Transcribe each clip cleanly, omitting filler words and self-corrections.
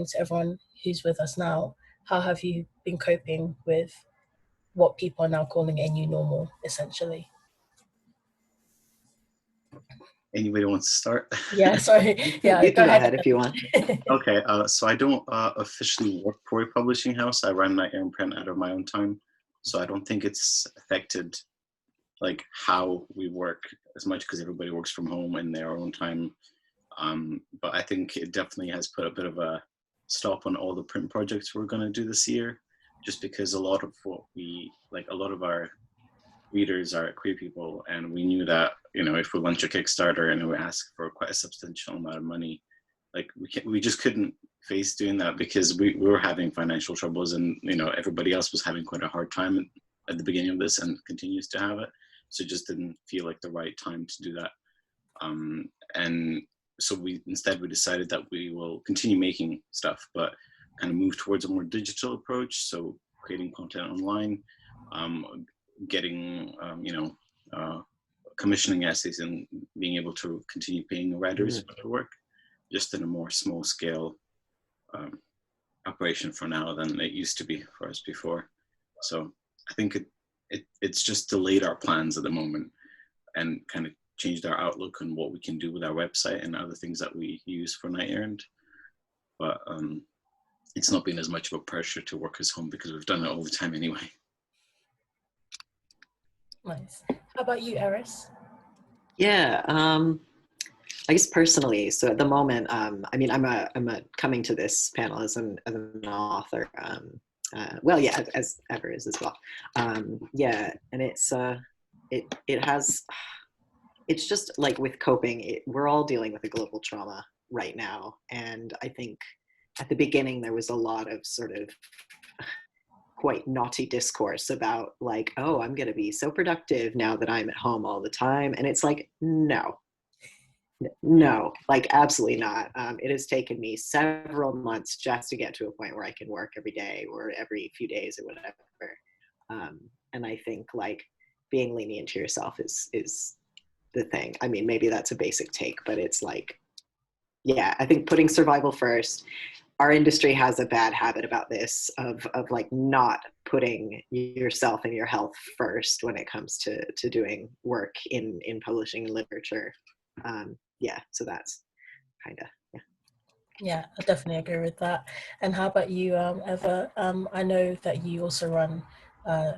to everyone who's with us now, how have you been coping with what people are now calling a new normal, essentially? Anybody wants to start? Yeah, sorry. Yeah, you can go ahead if you want. Okay, so I don't officially work for a publishing house. I run my own print out of my own time, so I don't think it's affected like how we work as much because everybody works from home in their own time. But I think it definitely has put a bit of a stop on all the print projects we're going to do this year, just because a lot of our readers are queer people, and we knew that, you know, if we launch a Kickstarter and we ask for quite a substantial amount of money, like we just couldn't face doing that because we were having financial troubles, and, you know, everybody else was having quite a hard time at the beginning of this and continues to have it. So it just didn't feel like the right time to do that. And so we decided that we will continue making stuff, but kind of move towards a more digital approach. So creating content online, getting, commissioning essays and being able to continue paying writers for their work, just in a more small scale operation for now than it used to be for us before. So I think it's just delayed our plans at the moment and kind of changed our outlook on what we can do with our website and other things that we use for Night Errand. But it's not been as much of a pressure to work as home because we've done it all the time anyway. Nice. How about you, Eris? Yeah, I guess personally, so at the moment, I mean, I'm a coming to this panel as an author. Well, yeah, as ever is as well. Yeah, and it's just like with coping, we're all dealing with a global trauma right now. And I think at the beginning, there was a lot of sort of quite naughty discourse about like, oh, I'm going to be so productive now that I'm at home all the time. And it's like, no, like absolutely not. It has taken me several months just to get to a point where I can work every day or every few days or whatever. And I think like being lenient to yourself is the thing. I mean, maybe that's a basic take, but it's like, yeah, I think putting survival first. Our industry has a bad habit about this of like not putting yourself and your health first when it comes to doing work in publishing and literature. Yeah, so that's kind of, yeah. Yeah, I definitely agree with that. And how about you, Eva? I know that you also run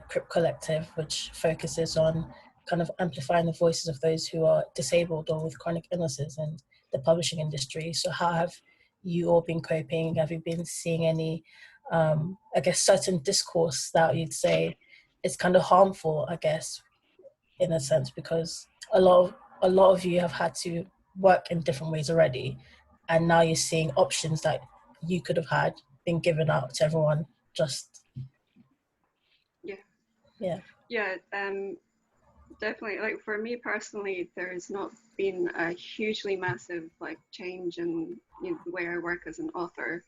Crypt Collective, which focuses on kind of amplifying the voices of those who are disabled or with chronic illnesses in the publishing industry. So how have you all been coping? Have you been seeing any, I guess, certain discourse that you'd say is kind of harmful, I guess, in a sense, because a lot of you have had to work in different ways already, and now you're seeing options that you could have had been given out to everyone. Just definitely. Like for me personally, there's not been a hugely massive like change in, you know, the way I work as an author.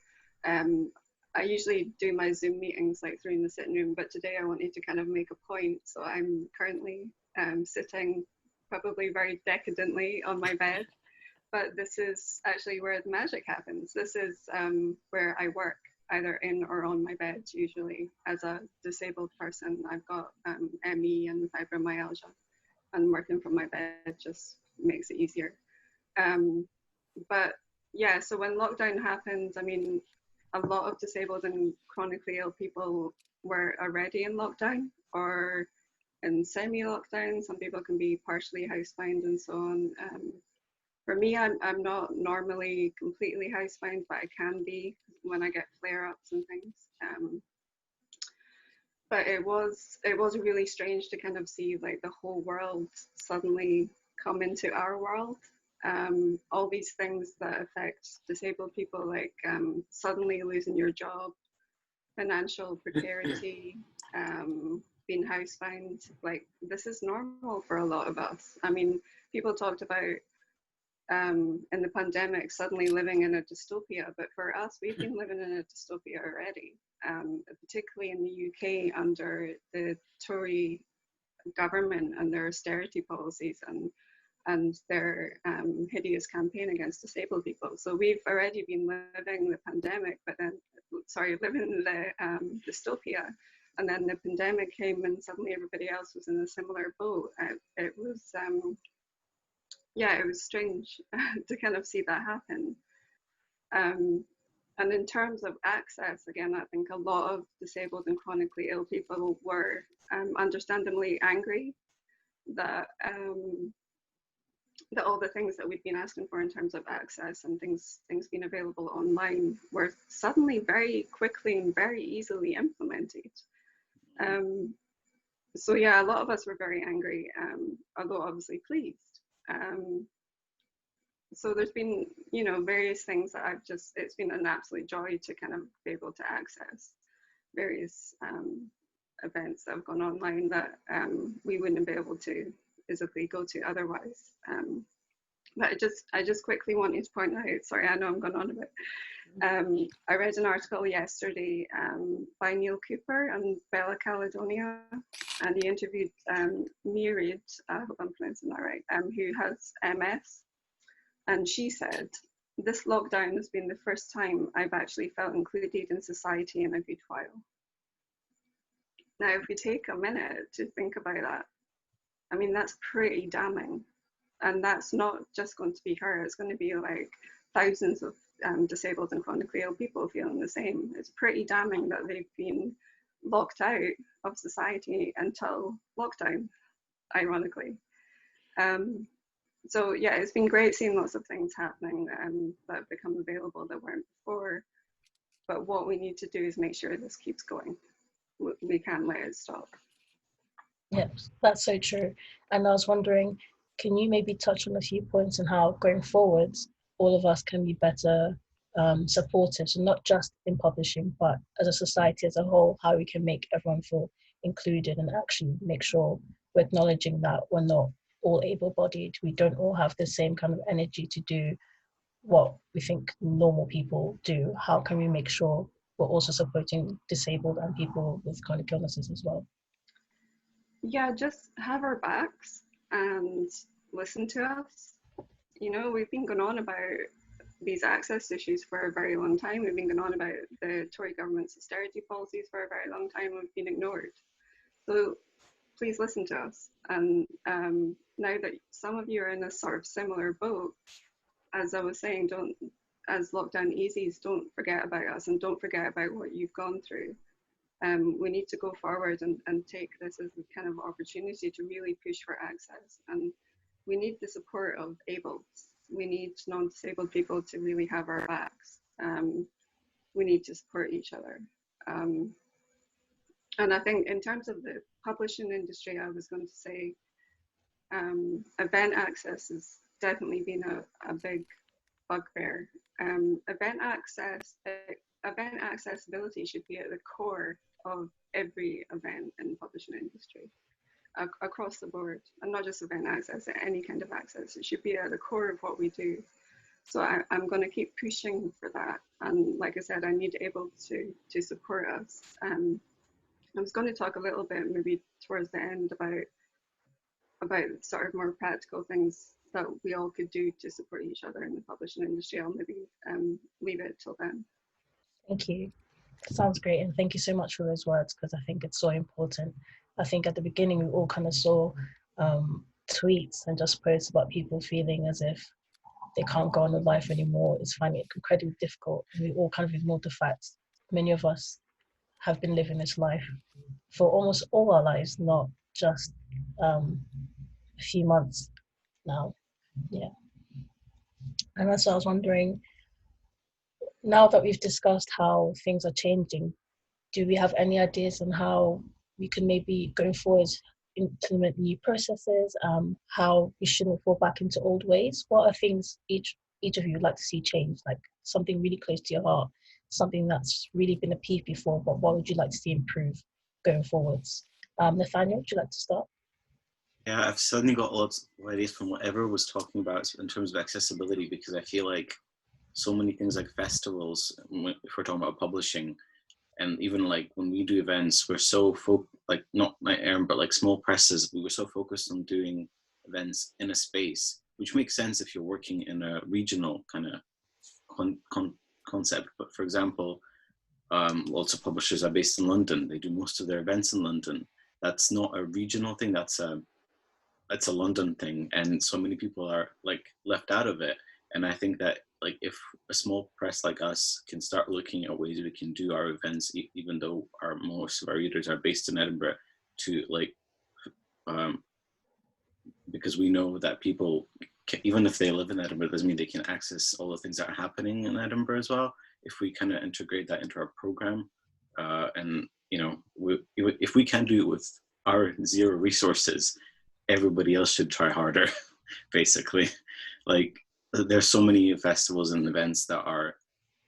I usually do my Zoom meetings like through in the sitting room, but today I wanted to kind of make a point. So I'm currently sitting probably very decadently on my bed, but this is actually where the magic happens. This is where I work, either in or on my bed, usually. As a disabled person, I've got ME and fibromyalgia, and working from my bed just makes it easier. But yeah, so when lockdown happened, I mean, a lot of disabled and chronically ill people were already in lockdown or in semi-lockdown. Some people can be partially housebound and so on. For me, I'm not normally completely housebound, but I can be when I get flare-ups and things. But it was really strange to kind of see like the whole world suddenly come into our world. All these things that affect disabled people, like suddenly losing your job, financial precarity, being housebound, like this is normal for a lot of us. I mean, people talked about in the pandemic suddenly living in a dystopia, but for us, we've been living in a dystopia already, particularly in the UK under the Tory government and their austerity policies. And and their hideous campaign against disabled people. So we've already been living the pandemic, but then, sorry, living the dystopia, and then the pandemic came and suddenly everybody else was in a similar boat. It was, yeah, it was strange to kind of see that happen. And in terms of access, again, I think a lot of disabled and chronically ill people were understandably angry that that all the things that we'd been asking for in terms of access and things being available online were suddenly very quickly and very easily implemented. So yeah, a lot of us were very angry, although obviously pleased. So there's been, you know, various things that it's been an absolute joy to kind of be able to access various events that have gone online that we wouldn't be able to physically go to otherwise. But I just quickly wanted to point out, sorry, I know I'm going on a bit. I read an article yesterday by Neil Cooper and Bella Caledonia, and he interviewed Myriad, I hope I'm pronouncing that right, who has MS. And she said, "This lockdown has been the first time I've actually felt included in society in a good while." Now, if we take a minute to think about that, I mean, that's pretty damning. And that's not just going to be her, it's going to be like thousands of disabled and chronically ill people feeling the same. It's pretty damning that they've been locked out of society until lockdown, ironically. So yeah, it's been great seeing lots of things happening that have become available that weren't before. But what we need to do is make sure this keeps going. We can't let it stop. Yes, that's so true. And I was wondering, can you maybe touch on a few points on how going forwards, all of us can be better supported, so not just in publishing, but as a society as a whole, how we can make everyone feel included and actually make sure we're acknowledging that we're not all able-bodied, we don't all have the same kind of energy to do what we think normal people do. How can we make sure we're also supporting disabled and people with chronic illnesses as well? Yeah, just have our backs and listen to us. You know, we've been going on about these access issues for a very long time. We've been going on about the Tory government's austerity policies for a very long time. We've been ignored. So please listen to us. And now that some of you are in a sort of similar boat, as I was saying, as lockdown eases, don't forget about us and don't forget about what you've gone through. We need to go forward and take this as a kind of opportunity to really push for access. And we need the support of ables. We need non-disabled people to really have our backs. We need to support each other. And I think in terms of the publishing industry, I was going to say event access has definitely been a big bugbear. Event accessibility should be at the core of every event in the publishing industry, across the board, and not just event access, any kind of access. It should be at the core of what we do. So I'm going to keep pushing for that. And like I said, I need able to support us. I was going to talk a little bit maybe towards the end about sort of more practical things that we all could do to support each other in the publishing industry. I'll maybe leave it till then. Thank you. Sounds great, and thank you so much for those words, because I think it's so important. I think at the beginning we all kind of saw tweets and just posts about people feeling as if they can't go on with life anymore. It's finding it incredibly difficult, and we all kind of ignored the fact many of us have been living this life for almost all our lives, not just a few months now. Yeah. And that's what I was wondering, now that we've discussed how things are changing, do we have any ideas on how we can maybe going forward implement new processes, how we shouldn't fall back into old ways? What are things each of you would like to see change, like something really close to your heart, something that's really been a peeve before, but what would you like to see improve going forwards? Nathaniel, would you like to start? Yeah, I've suddenly got lots of ideas from whatever was talking about in terms of accessibility, because I feel like so many things like festivals, if we're talking about publishing, and even like when we do events, we're so like not my but like small presses, we were so focused on doing events in a space, which makes sense if you're working in a regional kind of concept. But for example, lots of publishers are based in London. They do most of their events in London. That's not a regional thing. That's a London thing, and so many people are like left out of it. And I think that like if a small press like us can start looking at ways we can do our events, even though most of our readers are based in Edinburgh, to like because we know that people even if they live in Edinburgh, doesn't mean they can access all the things that are happening in Edinburgh as well. If we kind of integrate that into our program, and you know, if we can do it with our zero resources, everybody else should try harder. Basically, like there's so many festivals and events that are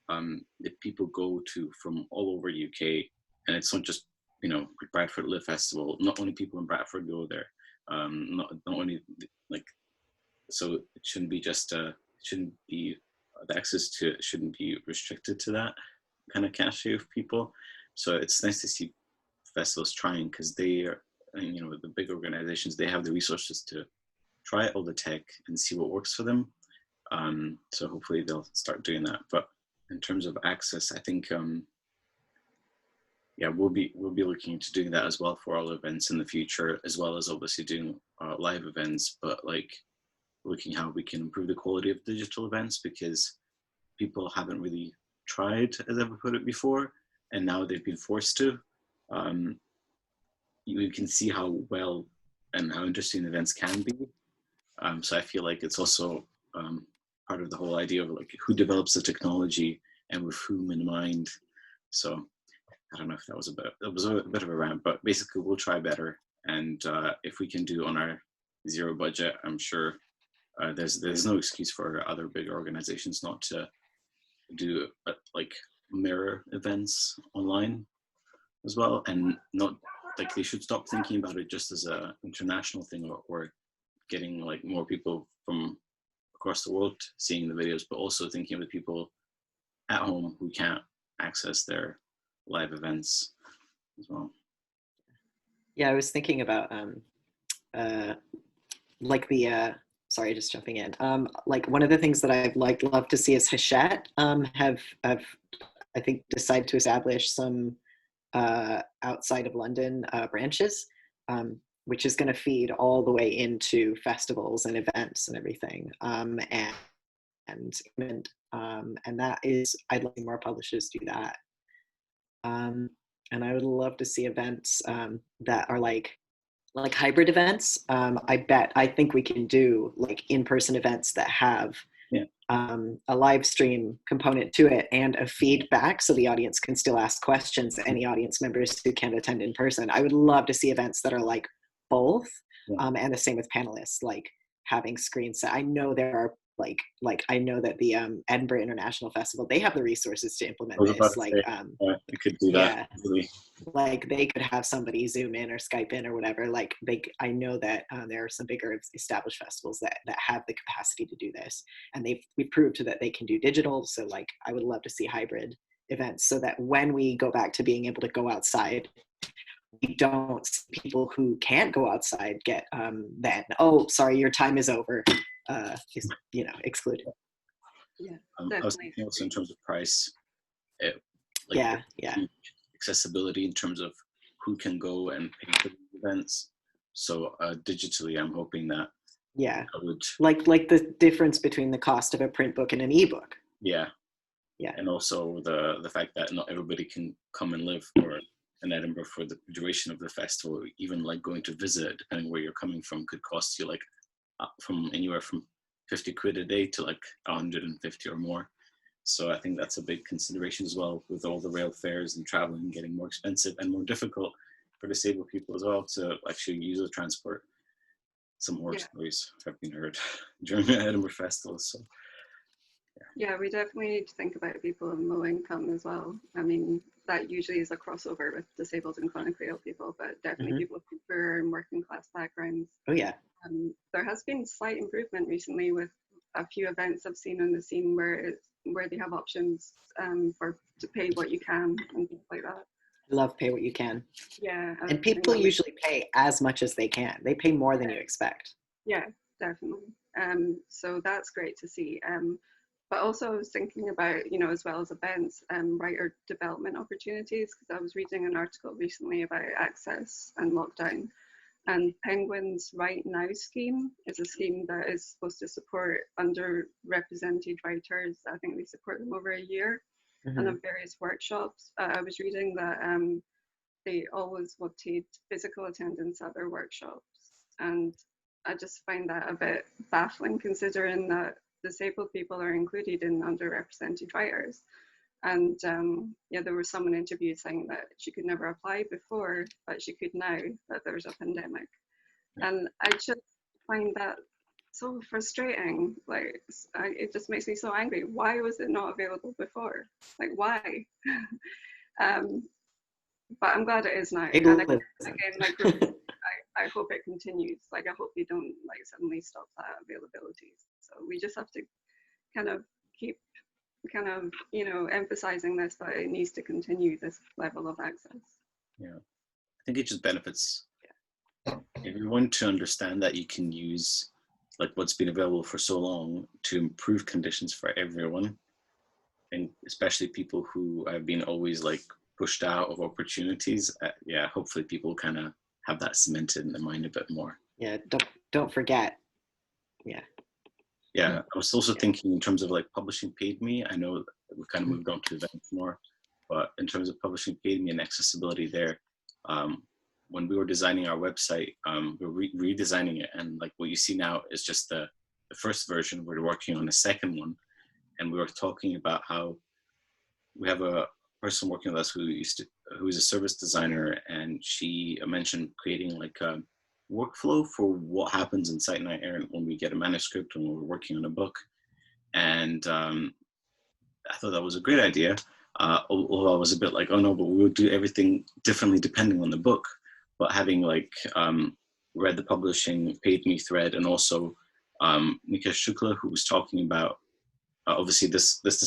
that people go to from all over UK, and it's not just, you know, Bradford Lit Festival. Not only people in Bradford go there. Not only like, so it shouldn't be just it shouldn't be the access to it shouldn't be restricted to that kind of cachet of people. So it's nice to see festivals trying, because they are, you know, the big organizations, they have the resources to try all the tech and see what works for them. So hopefully they'll start doing that. But in terms of access, I think yeah, we'll be looking into doing that as well for all events in the future, as well as obviously doing live events, but like looking how we can improve the quality of digital events, because people haven't really tried, as I've put it before, and now they've been forced to. You can see how well and how interesting events can be. So I feel like it's also part of the whole idea of like who develops the technology and with whom in mind. So I don't know if that was a bit of a rant, but basically we'll try better. And if we can do on our zero budget, I'm sure there's no excuse for other big organizations not to do like mirror events online as well, and not like they should stop thinking about it just as a international thing, or getting like more people from across the world seeing the videos, but also thinking of the people at home who can't access their live events as well. Yeah, I was thinking about like the sorry, just jumping in. Like one of the things that I've loved to see is Hachette have I think decided to establish some outside of London branches, which is going to feed all the way into festivals and events and everything. And that is, I'd like more publishers do that. And I would love to see events that are like hybrid events. I think we can do like in-person events that have a live stream component to it and a feedback, so the audience can still ask questions, any audience members who can't attend in person. I would love to see events that are like both, and the same with panelists, like having screens. I know there are like I know that the Edinburgh International Festival, they have the resources to implement this. Like you could do that. Yeah, like they could have somebody Zoom in or Skype in or whatever. Like I know that there are some bigger established festivals that have the capacity to do this, and we've proved that they can do digital. So like I would love to see hybrid events, so that when we go back to being able to go outside, we don't see people who can't go outside get then, oh sorry, your time is over, is, you know, excluded. Yeah, I was thinking also in terms of price, accessibility in terms of who can go and pay for the events. So digitally, I'm hoping that I would like the difference between the cost of a print book and an ebook. Yeah, and also the fact that not everybody can come and live in Edinburgh for the duration of the festival. Even like going to visit, depending where you're coming from, could cost you like from anywhere from 50 quid a day to like 150 or more. So I think that's a big consideration as well, with all the rail fares and traveling getting more expensive and more difficult for disabled people as well to actually use the transport. Some horror stories have been heard during the Edinburgh Festival. So yeah, we definitely need to think about people of low income as well. I mean, that usually is a crossover with disabled and chronically ill people, but definitely people with poor and working class backgrounds. Oh yeah. There has been slight improvement recently with a few events I've seen on the scene where they have options to pay what you can and things like that. I love pay what you can. Yeah. And people usually pay as much as they can. They pay more than you expect. Yeah, definitely. So that's great to see. But also I was thinking about, you know, as well as events, writer development opportunities, because I was reading an article recently about access and lockdown. And Penguin's Right Now scheme is a scheme that is supposed to support underrepresented writers. I think they support them over a year and have various workshops. I was reading that they always wanted physical attendance at their workshops. And I just find that a bit baffling, considering that disabled people are included in underrepresented writers. And yeah, there was someone interviewed saying that she could never apply before, but she could now that there's a pandemic. And I just find that so frustrating. Like, it just makes me so angry. Why was it not available before? Like, why? But I'm glad it is now. And again, like, I hope it continues. Like, I hope they don't like suddenly stop that availability. So we just have to kind of keep you know, emphasizing this, that it needs to continue this level of access. Yeah, I think it just benefits everyone to understand that you can use like what's been available for so long to improve conditions for everyone, and especially people who have been always like pushed out of opportunities. Yeah, hopefully people kind of have that cemented in their mind a bit more. Yeah, don't forget. Yeah, I was also thinking in terms of like publishing paid me. I know we've kind of moved on to events more, but in terms of publishing paid me and accessibility there, when we were designing our website, we're redesigning it, and like what you see now is just the first version. We're working on a second one, and we were talking about how we have a person working with us who is a service designer, and she mentioned creating like a workflow for what happens in Site Night Errant when we get a manuscript and when we're working on a book. And I thought that was a great idea, although I was a bit like, oh no, but we would do everything differently depending on the book. But having like read the publishing paid me thread, and also Nikesh Shukla, who was talking about, obviously this first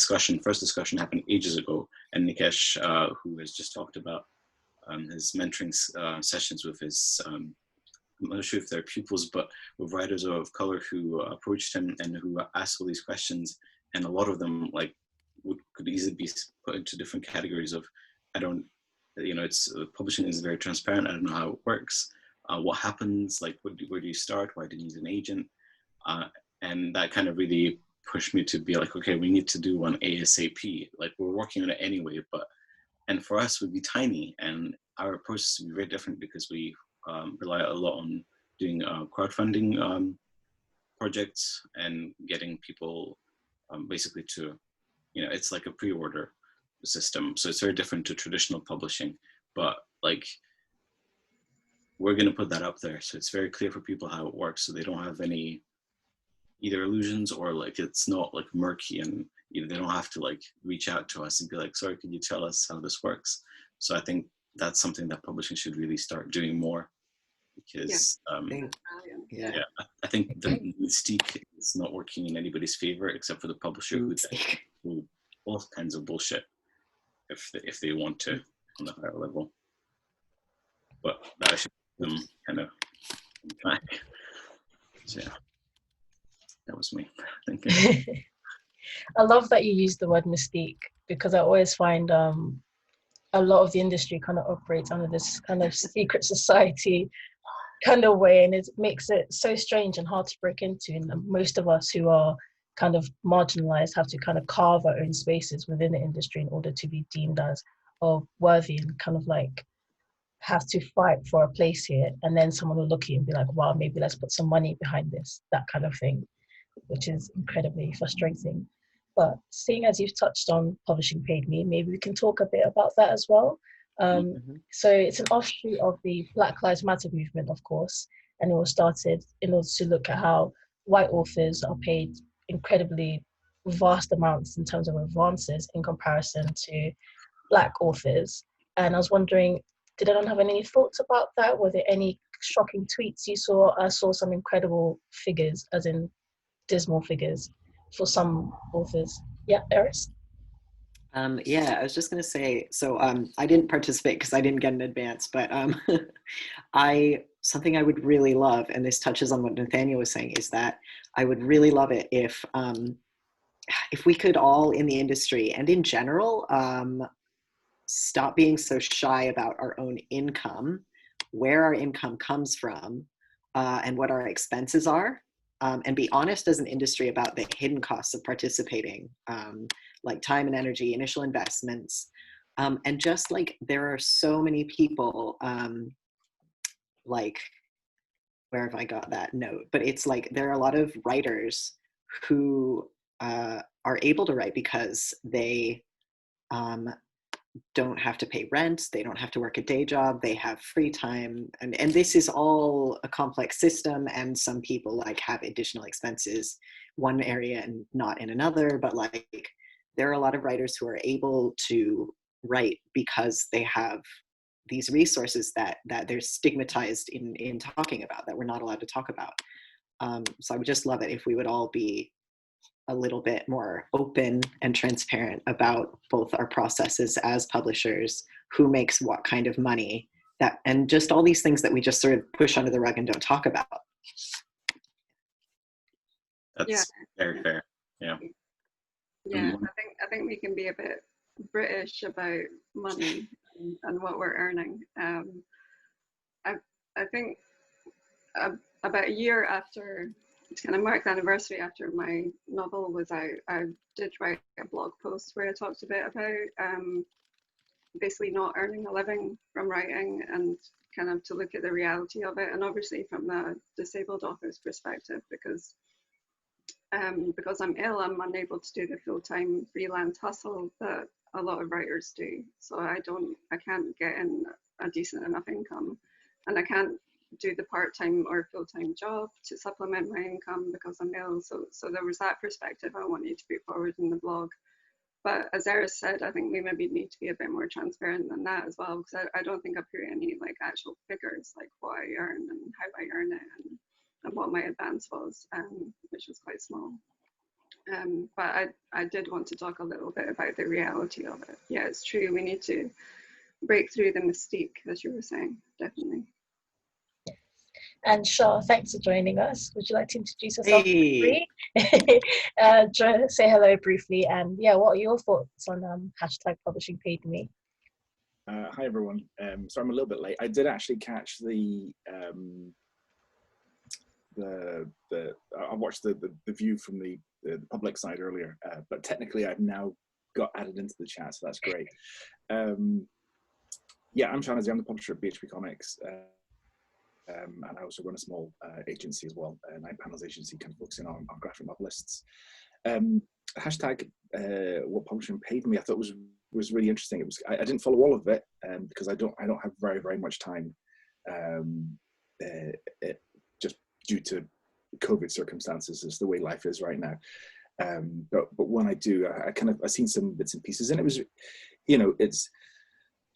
discussion happened ages ago, and Nikesh, who has just talked about his mentoring sessions with his, I'm not sure if they're pupils, but with writers of color who approached him and who asked all these questions, and a lot of them like could easily be put into different categories of, I don't, you know, it's publishing is very transparent. I don't know how it works. What happens? Like, where do you start? Why do you need an agent? And that kind of really pushed me to be like, okay, we need to do one ASAP. Like, we're working on it anyway, and for us, it would be tiny, and our process would be very different because we rely a lot on doing crowdfunding projects and getting people basically to, you know, it's like a pre-order system. So it's very different to traditional publishing, but like, we're going to put that up there. So it's very clear for people how it works. So they don't have any either illusions, or like, it's not like murky, and you know, they don't have to like reach out to us and be like, sorry, can you tell us how this works? So I think that's something that publishing should really start doing more, because I think the mystique is not working in anybody's favor except for the publisher who do all kinds of bullshit if they want to on a higher level. But that should them kind of back. So yeah, that was me thinking. I love that you use the word mystique, because I always find a lot of the industry kind of operates under this kind of secret society kind of way, and it makes it so strange and hard to break into. And most of us who are kind of marginalized have to kind of carve our own spaces within the industry in order to be deemed as worthy, and kind of like have to fight for a place here. And then someone will look at you and be like, wow, maybe let's put some money behind this, that kind of thing, which is incredibly frustrating. But seeing as you've touched on publishing paid me, maybe we can talk a bit about that as well. So it's an offshoot of the Black Lives Matter movement, of course, and it was started in order to look at how white authors are paid incredibly vast amounts in terms of advances in comparison to Black authors. And I was wondering, did anyone have any thoughts about that? Were there any shocking tweets you saw? I saw some incredible figures, as in dismal figures, for some authors. Yeah, Eris? Yeah, I was just going to say, so I didn't participate because I didn't get an advance, but something I would really love, and this touches on what Nathaniel was saying, is that I would really love it if we could all in the industry and in general stop being so shy about our own income, where our income comes from, and what our expenses are, and be honest as an industry about the hidden costs of participating, like time and energy, initial investments, and just like there are so many people, like, where have I got that note? But it's like there are a lot of writers who are able to write because they don't have to pay rent, they don't have to work a day job, they have free time, and this is all a complex system, and some people like have additional expenses one area and not in another, but like there are a lot of writers who are able to write because they have these resources that they're stigmatized in talking about, that we're not allowed to talk about. So I would just love it if we would all be a little bit more open and transparent about both our processes as publishers, who makes what kind of money, that, and just all these things that we just sort of push under the rug and don't talk about. That's very fair. Yeah. Yeah, I think we can be a bit British about money and what we're earning. I think about a year after, it's kind of marked the anniversary after my novel was out, I did write a blog post where I talked a bit about basically not earning a living from writing, and kind of to look at the reality of it, and obviously from the disabled author's perspective, because I'm ill, I'm unable to do the full-time freelance hustle that a lot of writers do. So I can't get in a decent enough income, and I can't do the part-time or full-time job to supplement my income because I'm ill. So there was that perspective I wanted to put forward in the blog. But as Eris said, I think we maybe need to be a bit more transparent than that as well, because I don't think I put any like actual figures, like what I earn and how I earn it, and what my advance was, which was quite small. But I did want to talk a little bit about the reality of it. Yeah, it's true. We need to break through the mystique, as you were saying, definitely. And Shah, thanks for joining us. Would you like to introduce yourself Hey. briefly? Say hello briefly, and yeah, what are your thoughts on hashtag publishing paid me? Hi everyone. So I'm a little bit late. I did actually catch I watched the view from the public side earlier, but technically I've now got added into the chat, so that's great. Yeah, I'm Nazir. I'm the publisher of BHP Comics, and I also run a small agency as well, a 9-panels agency, kind of focusing on graphic novelists. Hashtag what publishing paid me, I thought was really interesting. It was I didn't follow all of it because I don't have very much time, just due to COVID circumstances, is the way life is right now. But when I do, I've seen some bits and pieces, and it was,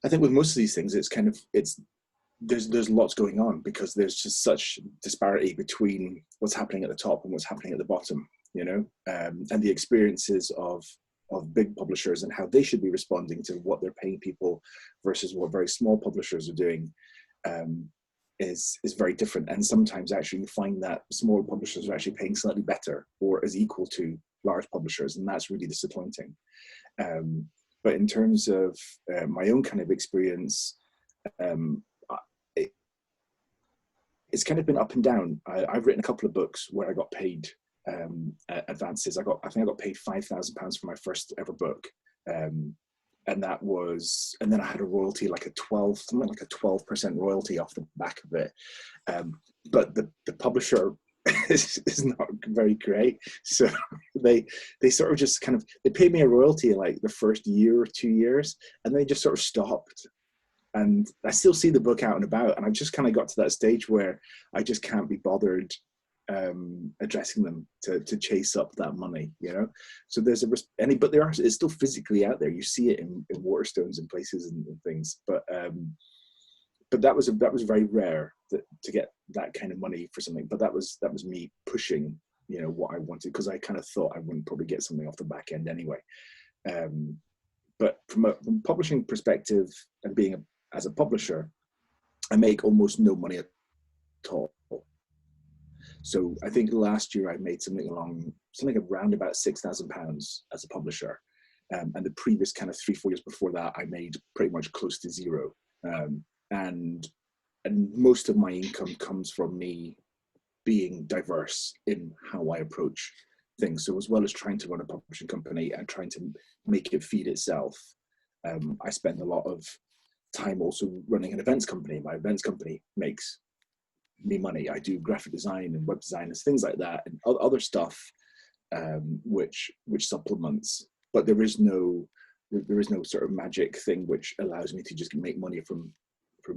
I think with most of these things, there's lots going on because there's just such disparity between what's happening at the top and what's happening at the bottom, and the experiences of big publishers and how they should be responding to what they're paying people versus what very small publishers are doing is very different. And sometimes actually you find that smaller publishers are actually paying slightly better or as equal to large publishers, and that's really disappointing. But in terms of my own kind of experience, it's kind of been up and down. I've written a couple of books where I got paid advances. I think I got paid £5,000 for my first ever book, and then I had a royalty, like a 12% royalty off the back of it. But the publisher is not very great, so they sort of just they paid me a royalty in like the first year or 2 years, and they just sort of stopped. And I still see the book out and about, and I've just kind of got to that stage where I just can't be bothered addressing them to chase up that money, So there's but it's still physically out there. You see it in Waterstones and places and things, but that was very rare to get that kind of money for something. But that was me pushing, what I wanted, because I kind of thought I wouldn't probably get something off the back end anyway. But from a publishing perspective, and being as a publisher, I make almost no money at tall. So I think last year I made something around about £6,000 as a publisher. And the previous kind of 3-4 years before that, I made pretty much close to zero. And most of my income comes from me being diverse in how I approach things. So as well as trying to run a publishing company and trying to make it feed itself, I spend a lot of time also running an events company. My events company makes me money. I do graphic design and web design and things like that, and other stuff which supplements. But there is no sort of magic thing which allows me to just make money from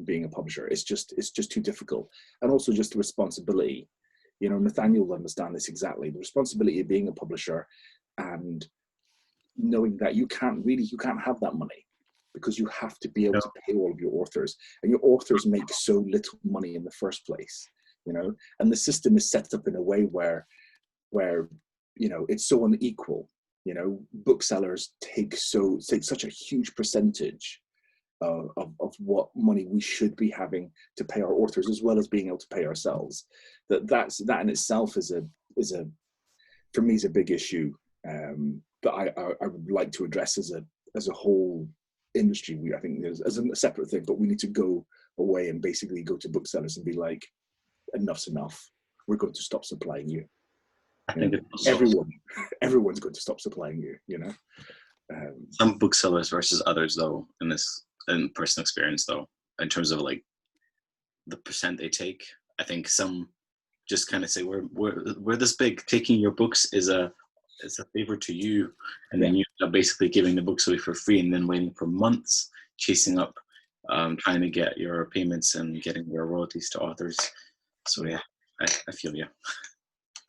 being a publisher. It's just too difficult. And also just the responsibility. You know, Nathaniel will understand this exactly. The responsibility of being a publisher and knowing that you can't have that money, because you have to be able to pay all of your authors, and your authors make so little money in the first place, you know, and the system is set up in a way where, you know, it's so unequal. You know, booksellers take such a huge percentage of what money we should be having to pay our authors, as well as being able to pay ourselves. That in itself is a for me is a big issue that I would like to address as a whole industry. I think there's as a separate thing, but we need to go away and basically go to booksellers and be like, enough's enough. We're going to stop supplying you. I think everyone's going to stop supplying you. You know, some booksellers versus others, though, in personal experience, though, in terms of like the percent they take, I think some just kind of say we're this big. Taking your books is a favor to you, and then you are basically giving the books away for free, and then waiting for months, chasing up, trying to get your payments and getting your royalties to authors. So yeah, I feel you.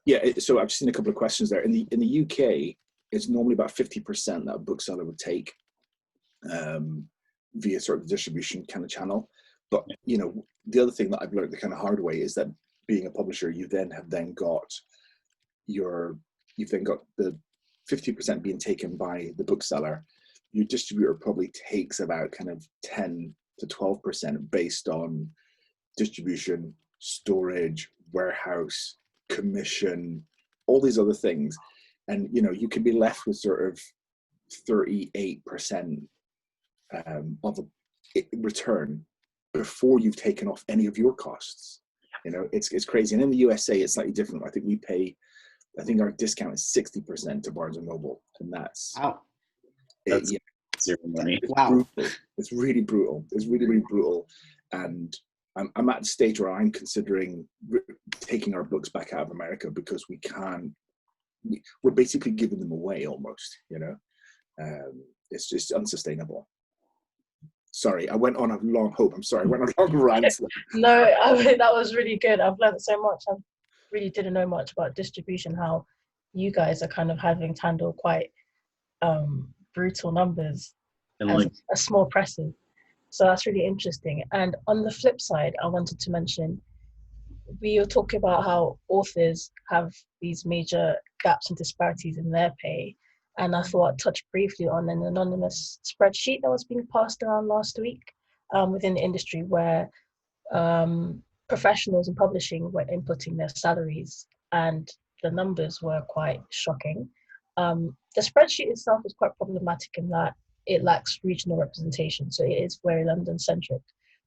Yeah, so I've seen a couple of questions there. In the UK, it's normally about 50% that a bookseller would take via sort of distribution kind of channel. But you know, the other thing that I've learned the kind of hard way is that being a publisher, you've then got the 50% being taken by the bookseller. Your distributor probably takes about kind of 10 to 12% based on distribution, storage, warehouse, commission, all these other things. And you know, you can be left with sort of 38% of a return before you've taken off any of your costs. You know, it's crazy. And in the USA, it's slightly different. I think our discount is 60% to Barnes and Noble, and that's zero money. Brutal. It's really brutal. It's really, really brutal. And I'm at the stage where I'm considering taking our books back out of America, because we're basically giving them away almost, you know. It's just unsustainable. Sorry, I went on a long rant. No, I mean, that was really good. I've learned so much. I really didn't know much about distribution, how you guys are kind of having to handle quite brutal numbers as a small presses. So that's really interesting. And on the flip side, I wanted to mention, we were talking about how authors have these major gaps and disparities in their pay. And I thought I'd touch briefly on an anonymous spreadsheet that was being passed around last week within the industry, where professionals in publishing were inputting their salaries, and the numbers were quite shocking. The spreadsheet itself is quite problematic in that it lacks regional representation, so it is very London-centric.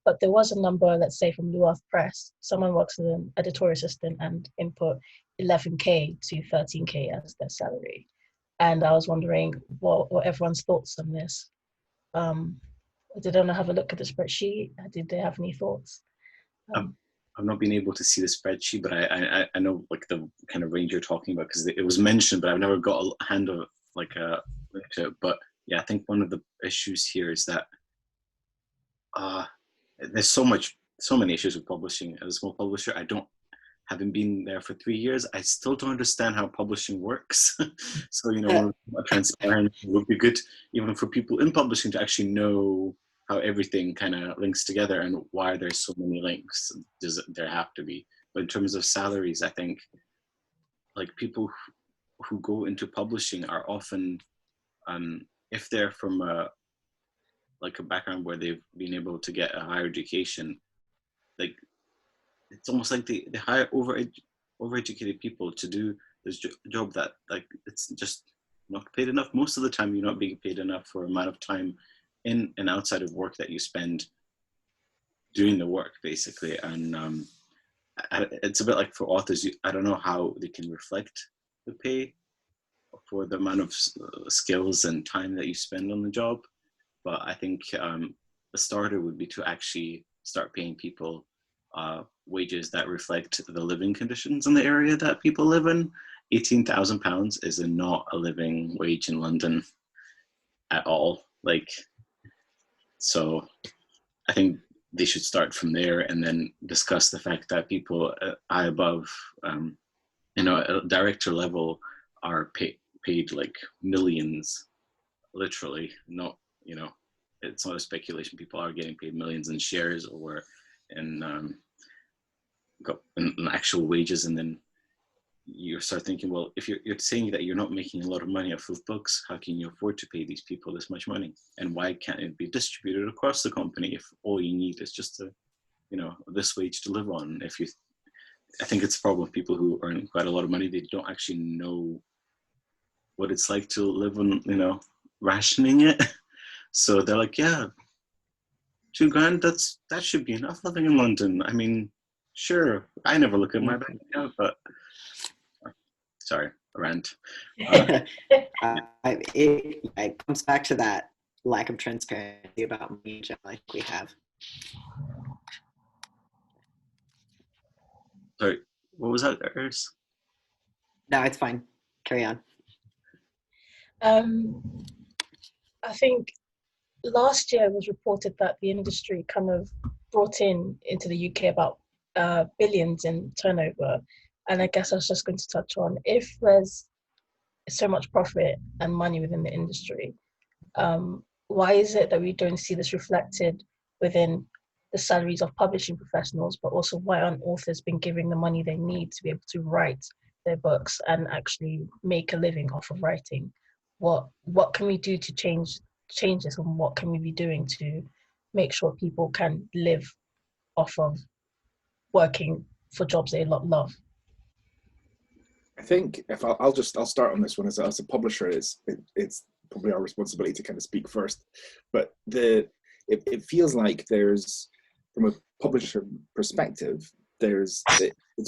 But there was a number, let's say from Luarth Press, someone works as an editorial assistant and input 11K to 13K as their salary. And I was wondering what everyone's thoughts on this. Did anyone have a look at the spreadsheet? Did they have any thoughts? I've not been able to see the spreadsheet, but I know like the kind of range you're talking about, because it was mentioned, but I've never got a hand of like a link to it. But yeah, I think one of the issues here is that there's so many issues with publishing. As a small publisher, having been there for 3 years, I still don't understand how publishing works. So, you know, transparent would be good, even for people in publishing, to actually know how everything kind of links together and why there's so many links. Does there have to be? But in terms of salaries, I think like people who go into publishing are often, if they're from a background where they've been able to get a higher education, like it's almost like they hire overeducated people to do this job that, like, it's just not paid enough. Most of the time, you're not being paid enough for the amount of time in and outside of work that you spend doing the work, basically. And it's a bit like for authors, I don't know how they can reflect the pay for the amount of skills and time that you spend on the job. But I think a starter would be to actually start paying people wages that reflect the living conditions in the area that people live in. £18,000 is not a living wage in London at all. Like, so I think they should start from there and then discuss the fact that people high above, at director level are paid like millions, literally. Not, it's not a speculation. People are getting paid millions in shares or in actual wages. And then you start thinking, well, if you're saying that you're not making a lot of money off of books, how can you afford to pay these people this much money? And why can't it be distributed across the company if all you need is just this wage to live on? I think it's a problem with people who earn quite a lot of money. They don't actually know what it's like to live on, rationing it. So they're like, yeah, £2,000, that should be enough living in London. I mean, sure, I never look at my bank account, but sorry, a rant. It comes back to that lack of transparency about money in general, like we have. Sorry, what was that, Eris? No, it's fine. Carry on. I think last year it was reported that the industry kind of brought into the UK about billions in turnover. And I guess I was just going to touch on, if there's so much profit and money within the industry, why is it that we don't see this reflected within the salaries of publishing professionals, but also why aren't authors being given the money they need to be able to write their books and actually make a living off of writing? What can we do to change this, and what can we be doing to make sure people can live off of working for jobs they love? I think if I'll start on this one. As a publisher, it's probably our responsibility to kind of speak first, but it feels like there's, from a publisher perspective, it's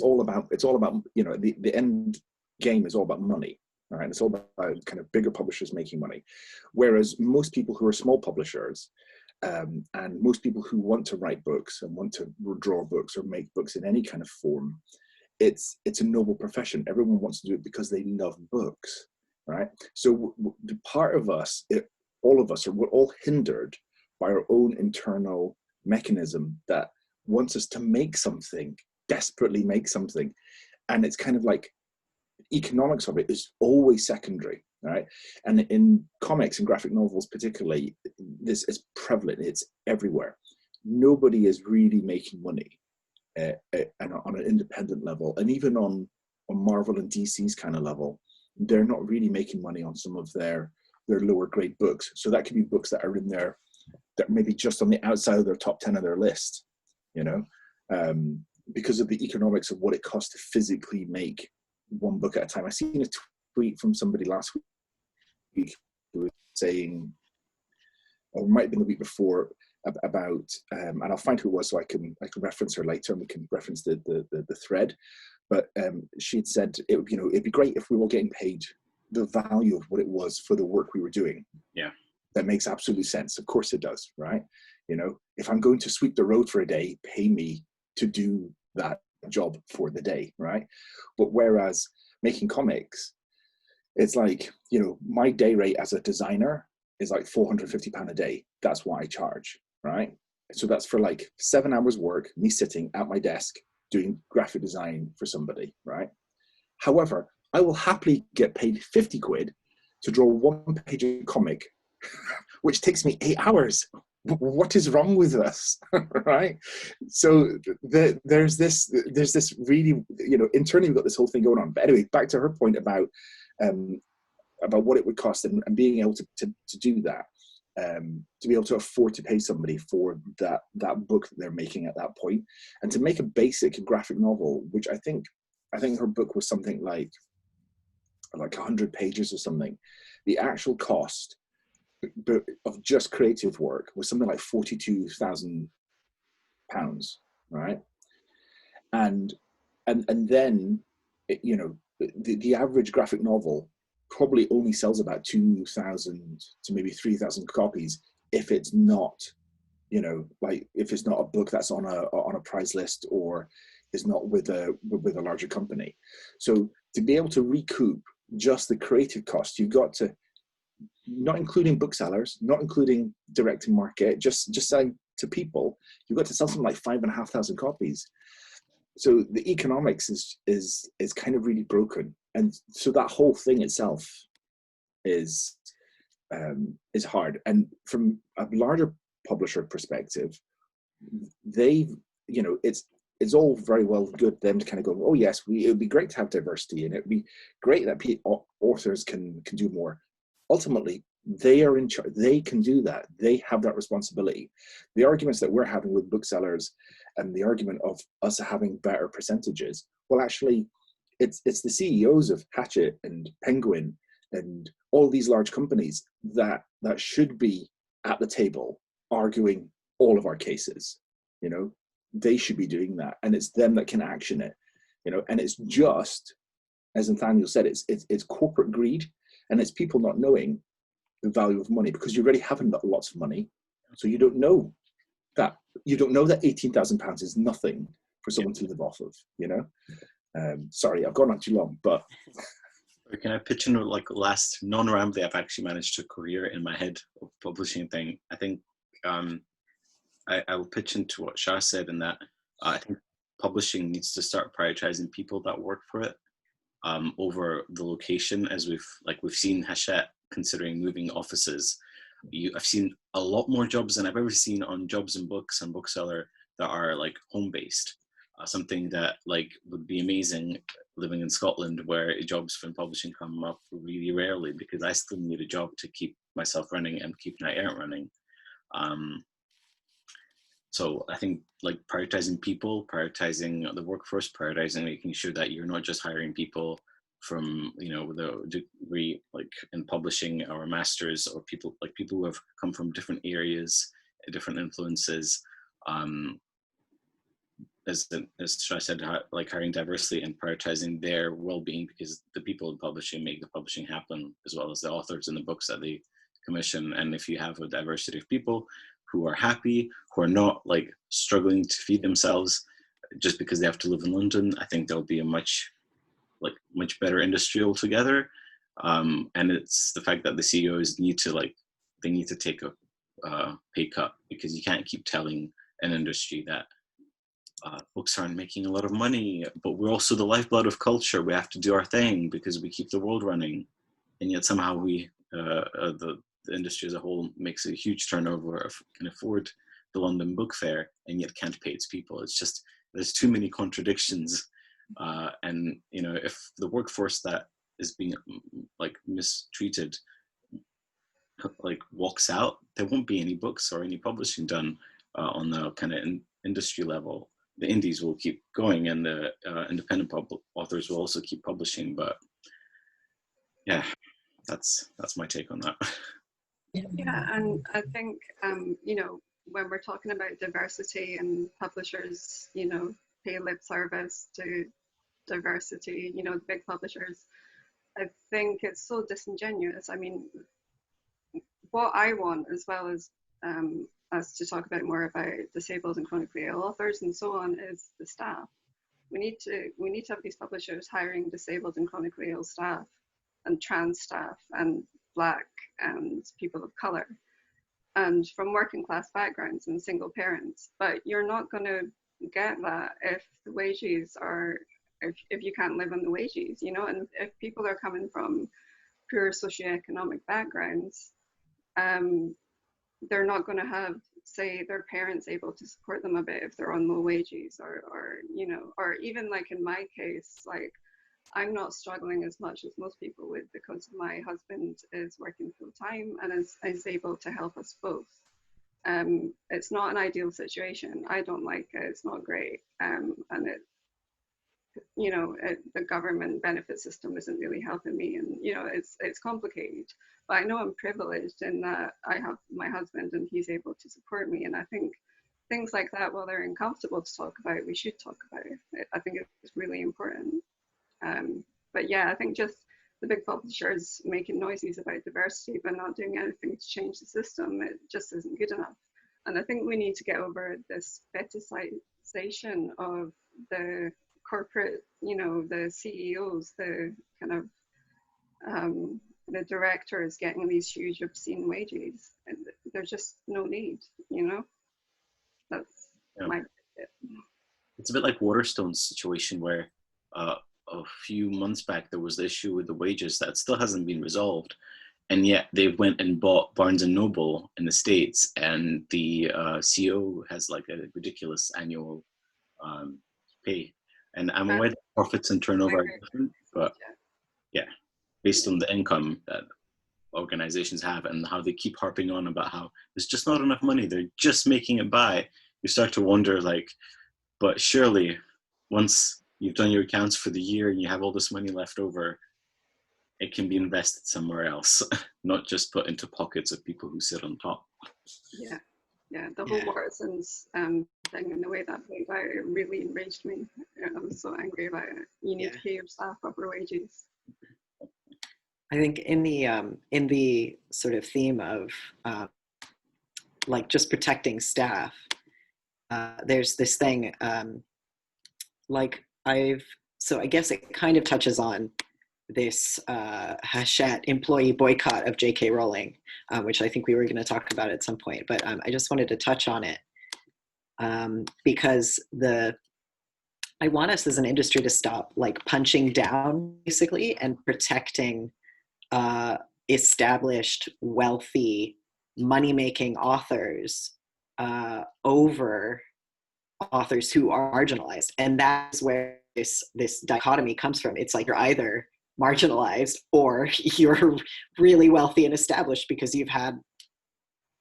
all about the end game is all about money, right? It's all about kind of bigger publishers making money, whereas most people who are small publishers and most people who want to write books and want to draw books or make books in any kind of form, it's a noble profession. Everyone wants to do it because they love books, right? So the part of us, all of us, we're all hindered by our own internal mechanism that wants us to make something, desperately make something. And it's kind of like economics of it is always secondary, right? And in comics and graphic novels particularly, this is prevalent. It's everywhere. Nobody is really making money on an independent level, and even on Marvel and DC's kind of level, they're not really making money on some of their lower grade books. So that could be books that are in there that maybe just on the outside of their top 10 of their list, because of the economics of what it costs to physically make one book at a time. I seen a tweet from somebody last week who was saying, or it might have been the week before, about and I'll find who it was so I can reference her later and we can reference the thread. But she had said it'd be great if we were getting paid the value of what it was for the work we were doing. Yeah, that makes absolute sense. Of course it does, right? If I'm going to sweep the road for a day, pay me to do that job for the day, right? But whereas making comics, it's like, my day rate as a designer is like £450 a day. That's what I charge, right? So that's for like 7 hours work, me sitting at my desk doing graphic design for somebody, right? However, I will happily get paid 50 quid to draw one page of comic, which takes me 8 hours. What is wrong with us, right? So there's this really, internally we've got this whole thing going on. But anyway, back to her point about what it would cost and being able to do that. to be able to afford to pay somebody for that book that they're making at that point, and to make a basic graphic novel, which I think her book was something like 100 pages or something. The actual cost of just creative work was something like £42,000, right? And then, you know, the average graphic novel probably only sells about 2,000 to maybe 3,000 copies if it's not, you know, like if it's not a book that's on a prize list or is not with a larger company. So to be able to recoup just the creative cost, you've got to, not including booksellers, not including direct to market, just selling to people, you've got to sell something like 5,500 copies. So the economics is kind of really broken, and so that whole thing itself is hard. And from a larger publisher perspective, they, you know, it's all very well good them to kind of go, oh yes, it would be great to have diversity, and it'd be great that authors can do more. Ultimately, they are in charge. They can do that. They have that responsibility. The arguments that we're having with booksellers and the argument of us having better percentages, well, actually, it's the CEOs of Hachette and Penguin and all these large companies that should be at the table arguing all of our cases. You know, they should be doing that, and it's them that can action it. You know, and it's just, as Nathaniel said, it's corporate greed, and it's people not knowing the value of money, because you already have lots of money, so you don't know that £18,000 is nothing for someone to live off of. You know, sorry, I've gone on too long, but can I pitch in like last non-rambly I've actually managed to cohere in my head of publishing thing? I think I will pitch into what Shah said, in that I think publishing needs to start prioritizing people that work for it over the location, as we've seen Hachette considering moving offices. I've seen a lot more jobs than I've ever seen on Jobs and Books and Bookseller that are like home-based. Something that like would be amazing living in Scotland, where jobs from publishing come up really rarely, because I still need a job to keep myself running and keep Night Errant running. So I think like prioritizing people, prioritizing the workforce, prioritizing making sure that you're not just hiring people from, you know, with a degree like in publishing or masters, or people who have come from different areas, different influences. As Shai said, like hiring diversity and prioritizing their well-being, because the people in publishing make the publishing happen, as well as the authors in the books that they commission. And if you have a diversity of people who are happy, who are not like struggling to feed themselves just because they have to live in London, I think there'll be a much better industry altogether. And it's the fact that the CEOs need to take a pay cut, because you can't keep telling an industry that books aren't making a lot of money, but we're also the lifeblood of culture. We have to do our thing because we keep the world running, and yet somehow the industry as a whole makes a huge turnover, can afford the London Book Fair, and yet can't pay its people. It's just, there's too many contradictions. And you know, if the workforce that is being like mistreated like walks out, there won't be any books or any publishing done on the kind of industry level. The indies will keep going, and the independent authors will also keep publishing. But yeah, that's my take on that. Yeah, and I think you know, when we're talking about diversity and publishers, you know, pay lip service to diversity, you know, big publishers, I think it's so disingenuous. I mean, what I want, as well as us to talk about more about disabled and chronically ill authors and so on, is the staff. We need to have these publishers hiring disabled and chronically ill staff, and trans staff, and Black and people of color, and from working class backgrounds and single parents. But you're not going to get that if the wages are, if you can't live on the wages, you know, and if people are coming from poor socioeconomic backgrounds, they're not going to have, say, their parents able to support them a bit if they're on low wages, or you know, or even like in my case, like I'm not struggling as much as most people would because my husband is working full time and is able to help us both. It's not an ideal situation. I don't like it. It's not great. And it, the government benefit system isn't really helping me. And, it's complicated. But I know I'm privileged in that I have my husband and he's able to support me. And I think things like that, while they're uncomfortable to talk about, we should talk about it. I think it's really important. But yeah, I think just the big publishers making noises about diversity but not doing anything to change the system, it just isn't good enough. And I think we need to get over this fetishization of the corporate, the CEOs, the kind of the directors getting these huge obscene wages. And there's just no need, That's my tip. It's a bit like Waterstone's situation where a few months back there was the issue with the wages that still hasn't been resolved, and yet they went and bought Barnes and Noble in the States, and the CEO has like a ridiculous annual pay. And I'm aware that profits and turnover are different, but yeah, based on the income that organizations have and how they keep harping on about how there's just not enough money, they're just making it by, you start to wonder, like, but surely once you've done your accounts for the year and you have all this money left over, it can be invested somewhere else, not just put into pockets of people who sit on top. Yeah, the whole Watson's thing and the way that played out, it really enraged me. I was so angry about it. You need to pay your staff proper wages. I think in the sort of theme of like just protecting staff, there's this thing so I guess it kind of touches on this Hachette employee boycott of J.K. Rowling, which I think we were going to talk about at some point, but I just wanted to touch on it because I want us as an industry to stop like punching down basically and protecting established, wealthy, money-making authors over authors who are marginalized. And that's where this dichotomy comes from. It's like you're either marginalized or you're really wealthy and established because you've had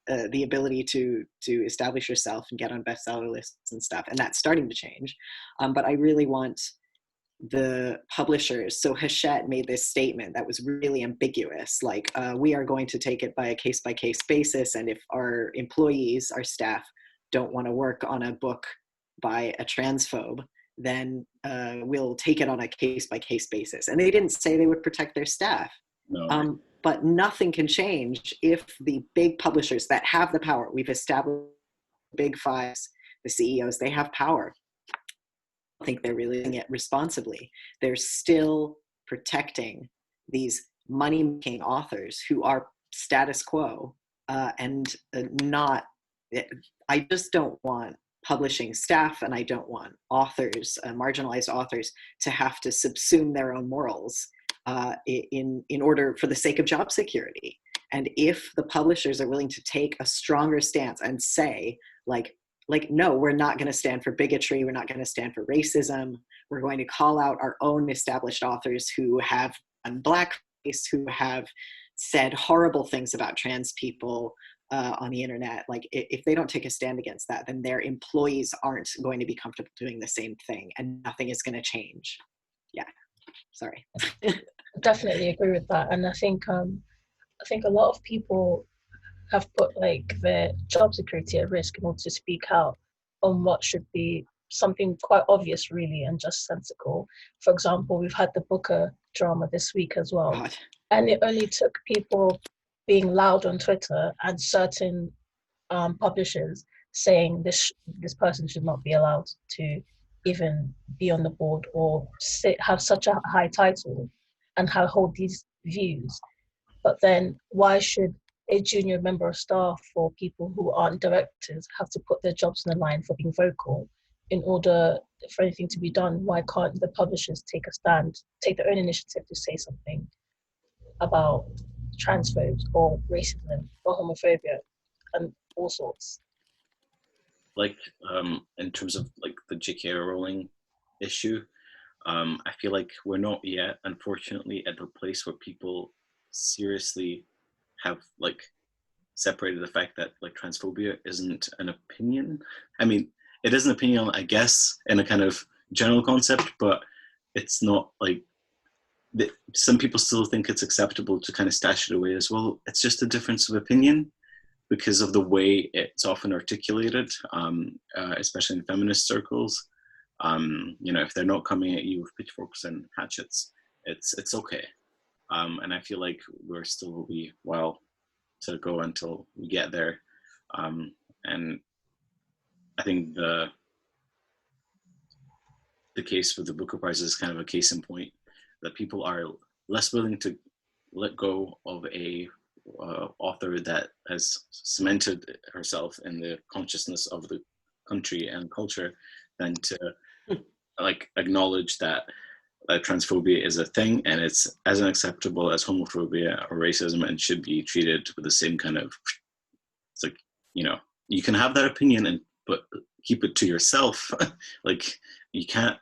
the ability to establish yourself and get on bestseller lists and stuff. And that's starting to change. But I really want the publishers, so Hachette made this statement that was really ambiguous, like we are going to take it by a case-by-case basis, and if our employees, our staff, don't want to work on a book by a transphobe, then we'll take it on a case-by-case basis. And they didn't say they would protect their staff. No. But nothing can change if the big publishers that have the power, we've established big fives, the CEOs, they have power. I think they're really doing it responsibly. They're still protecting these money-making authors who are status quo and not, I just don't want publishing staff and I don't want authors, marginalized authors, to have to subsume their own morals in order for the sake of job security. And if the publishers are willing to take a stronger stance and say, like, no, we're not going to stand for bigotry. We're not going to stand for racism. We're going to call out our own established authors who have done blackface, who have said horrible things about trans people on the internet. Like, if they don't take a stand against that, then their employees aren't going to be comfortable doing the same thing, and nothing is going to change. Yeah, sorry. Definitely agree with that, and I think a lot of people have put like their job security at risk in order to speak out on what should be something quite obvious really and just sensible. For example, we've had the Booker drama this week as well. God. And it only took people being loud on Twitter and certain publishers saying this person should not be allowed to even be on the board or have such a high title and hold these views. But then why should a junior member of staff or people who aren't directors have to put their jobs on the line for being vocal in order for anything to be done? Why can't the publishers take a stand, take their own initiative to say something about transphobes or racism or homophobia and all sorts? Like in terms of like the J.K. Rowling issue, I feel like we're not yet, unfortunately, at the place where people seriously have like separated the fact that like transphobia isn't an opinion. I mean, it is an opinion, I guess, in a kind of general concept, but it's not like some people still think it's acceptable to kind of stash it away as well. It's just a difference of opinion because of the way it's often articulated, especially in feminist circles. You know, if they're not coming at you with pitchforks and hatchets, it's okay. And I feel like we're still a wee while to go until we get there. And I think the case for the Booker Prize is kind of a case in point that people are less willing to let go of a author that has cemented herself in the consciousness of the country and culture than to like acknowledge that transphobia is a thing and it's as unacceptable as homophobia or racism and should be treated with the same kind of, it's like, you know, you can have that opinion and but keep it to yourself. Like you can't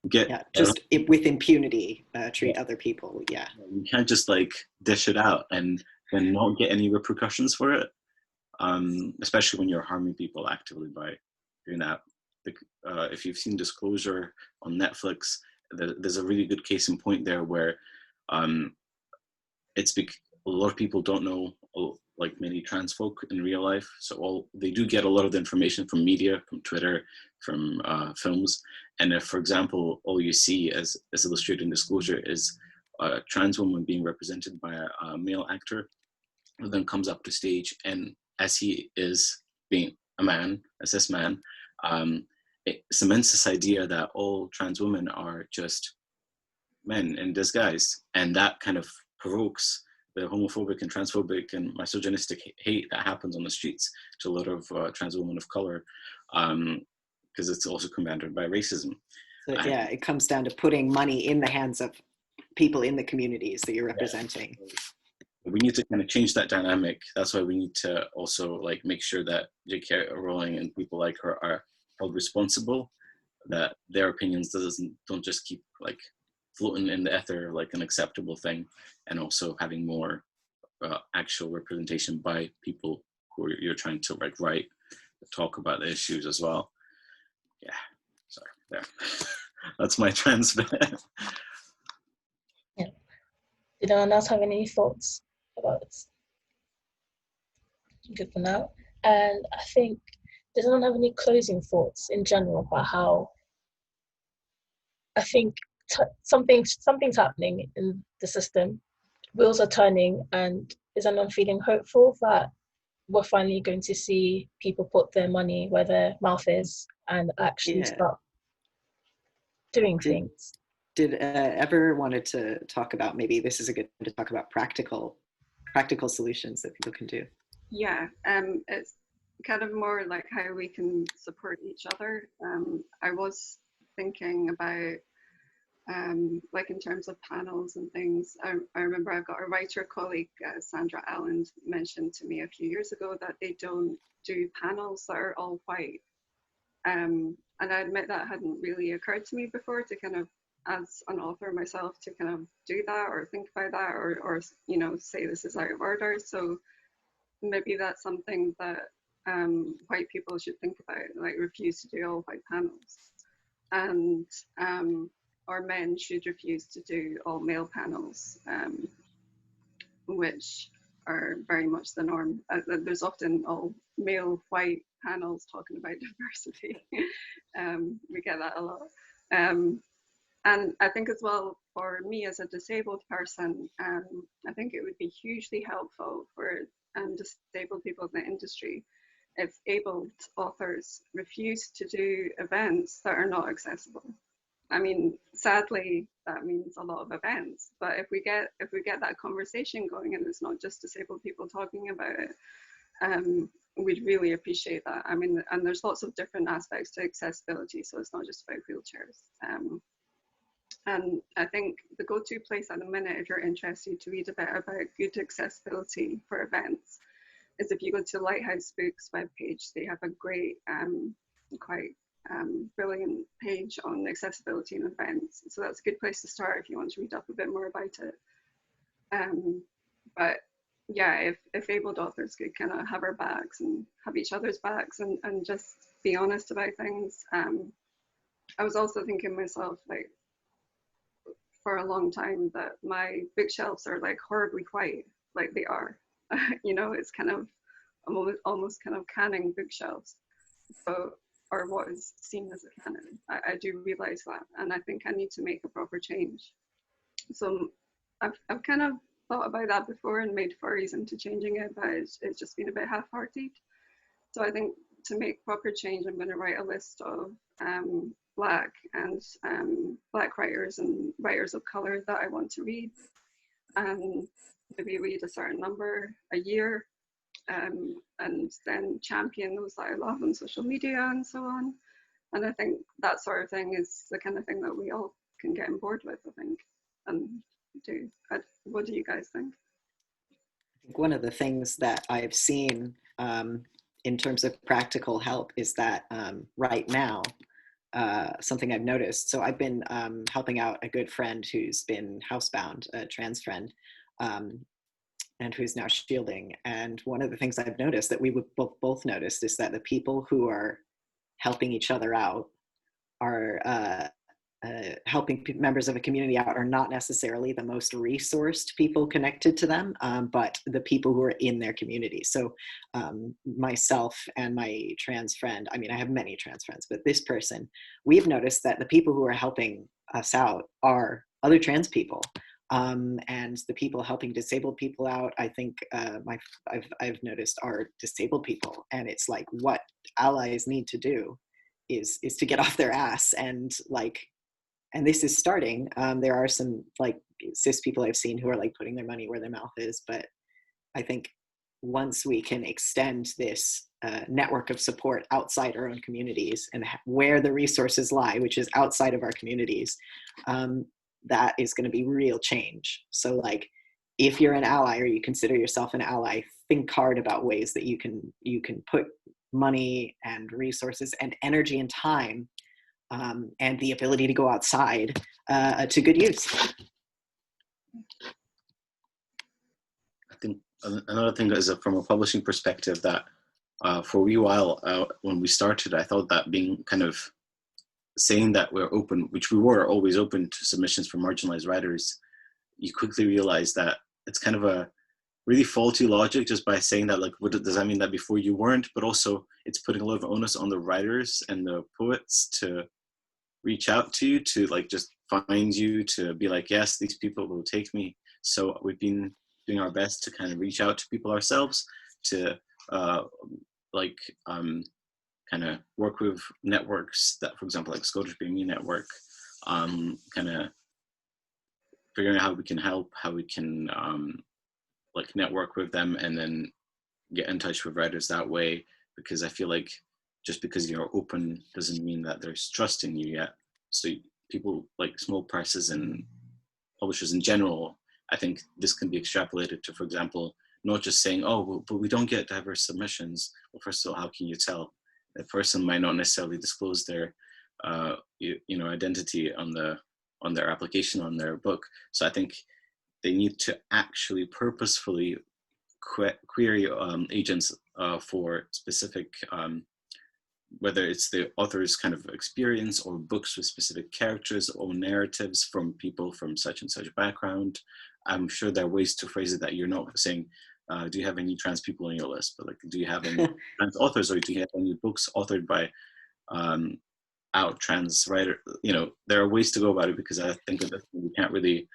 get just with impunity treat other people. You can't just like dish it out and then not get any repercussions for it, especially when you're harming people actively by doing that. If you've seen Disclosure on Netflix, there's a really good case in point there where a lot of people don't know like many trans folk in real life, so they do get a lot of the information from media, from Twitter, from films, and if, for example, all you see as illustrated in Disclosure is a trans woman being represented by a male actor who then comes up to stage, and as he is being a man, as this man, it cements this idea that all trans women are just men in disguise, and that kind of provokes the homophobic and transphobic and misogynistic hate that happens on the streets to a lot of trans women of color, because it's also commanded by racism. So it comes down to putting money in the hands of people in the communities that you're representing. We need to kind of change that dynamic. That's why we need to also like make sure that J.K. Rowling and people like her are held responsible, that their opinions don't just keep like floating in the ether like an acceptable thing, and also having more actual representation by people who you're trying to like write, talk about the issues as well. Yeah, sorry, there. That's my trans bit. Yeah. Did anyone else have any thoughts about this? Good for now. And I think, does anyone have any closing thoughts in general about how I think something's happening in the system, wheels are turning, and is anyone feeling hopeful that we're finally going to see people put their money where their mouth is and actually start doing things? Did ever wanted to talk about, maybe this is a good time to talk about practical solutions that people can do? Yeah, it's kind of more like how we can support each other. I was thinking about like in terms of panels and things. I remember I've got a writer colleague, Sandra Allen, mentioned to me a few years ago that they don't do panels that are all white. And I admit that hadn't really occurred to me before, to kind of, as an author myself, to kind of do that or think about that, or you know, say this is out of order. So maybe that's something that white people should think about, like refuse to do all white panels, and or men should refuse to do all male panels, which are very much the norm. There's often all male white panels talking about diversity. We get that a lot. And I think as well, for me as a disabled person, I think it would be hugely helpful for disabled people in the industry if abled authors refuse to do events that are not accessible. I mean, sadly, that means a lot of events. But if we get that conversation going, and it's not just disabled people talking about it, we'd really appreciate that. I mean, and there's lots of different aspects to accessibility, so it's not just about wheelchairs. And I think the go-to place at the minute, if you're interested to read a bit about good accessibility for events, is if you go to Lighthouse Books webpage. They have a great, quite brilliant page on accessibility and events. So that's a good place to start if you want to read up a bit more about it. But yeah, if abled authors could kind of have our backs and have each other's backs and just be honest about things. I was also thinking myself, like, for a long time that my bookshelves are like horribly quiet, like they are. You know, it's kind of almost kind of canning bookshelves. So, or what is seen as a canon. I do realize that, and I think I need to make a proper change. So I've kind of thought about that before and made furries into changing it, but it's just been a bit half-hearted. So I think to make proper change, I'm going to write a list of Black and Black writers and writers of color that I want to read, and maybe read a certain number a year, and then champion those that I love on social media and so on. And I think that sort of thing is the kind of thing that we all can get on board with, I think, and do. What do you guys think? I think one of the things that I've seen in terms of practical help is that right now, something I've noticed. So I've been helping out a good friend who's been housebound, a trans friend, and who's now shielding. And one of the things I've noticed that we would both noticed is that the people who are helping each other out are helping members of a community out are not necessarily the most resourced people connected to them, but the people who are in their community. So myself and my trans friend, I mean, I have many trans friends, but this person, we've noticed that the people who are helping us out are other trans people. And the people helping disabled people out, I think I've noticed are disabled people. And it's like what allies need to do is to get off their ass and like, and this is starting. There are some like cis people I've seen who are like putting their money where their mouth is, but I think once we can extend this network of support outside our own communities and where the resources lie, which is outside of our communities, that is going to be real change. So like, if you're an ally or you consider yourself an ally, think hard about ways that you can put money and resources and energy and time and the ability to go outside to good use. I think another thing is from a publishing perspective that for a wee while when we started, I thought that being kind of saying that we're open, which we were always open to submissions from marginalized writers, you quickly realize that it's kind of a really faulty logic just by saying that, like, what does that mean that before you weren't? But also it's putting a lot of onus on the writers and the poets to reach out to you, to like just find you, to be like, yes, these people will take me. So we've been doing our best to kind of reach out to people ourselves, to kind of work with networks that, for example, like Scottish BME Network, kind of figuring out how we can help, how we can like network with them and then get in touch with writers that way. Because I feel like just because you're open doesn't mean that there's trust in you yet. So people like small presses and publishers in general, I think this can be extrapolated to, for example, not just saying, oh, well, but we don't get diverse submissions. Well, first of all, how can you tell? A person might not necessarily disclose their identity on their application, on their book. So I think they need to actually purposefully query agents for specific, whether it's the author's kind of experience or books with specific characters or narratives from people from such and such background. I'm sure there are ways to phrase it that you're not saying, do you have any trans people on your list? But like, do you have any trans authors, or do you have any books authored by out trans writer? You know, there are ways to go about it, because I think that we can't really,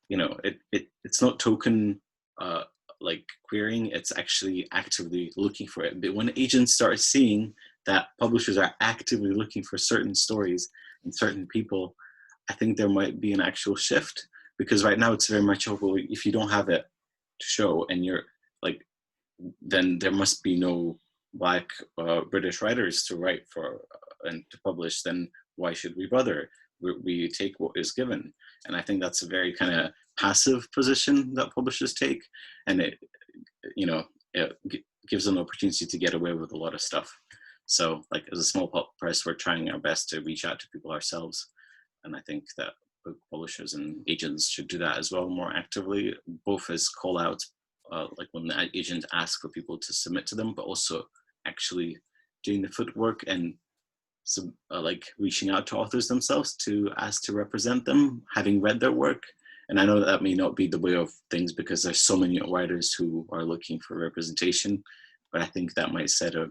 you know, it's not token like querying, it's actually actively looking for it. But when agents start seeing that publishers are actively looking for certain stories and certain people, I think there might be an actual shift. Because right now it's very much, oh, well, if you don't have it to show and you're like, then there must be no Black British writers to write for and to publish, then why should we bother? We take what is given. And I think that's a very kind of passive position that publishers take. And it gives them an opportunity to get away with a lot of stuff. So like as a small press, we're trying our best to reach out to people ourselves. And I think that book publishers and agents should do that as well more actively, both as call out, like when the agent asks for people to submit to them, but also actually doing the footwork and like reaching out to authors themselves to ask to represent them, having read their work. And I know that may not be the way of things because there's so many writers who are looking for representation, but I think that might set a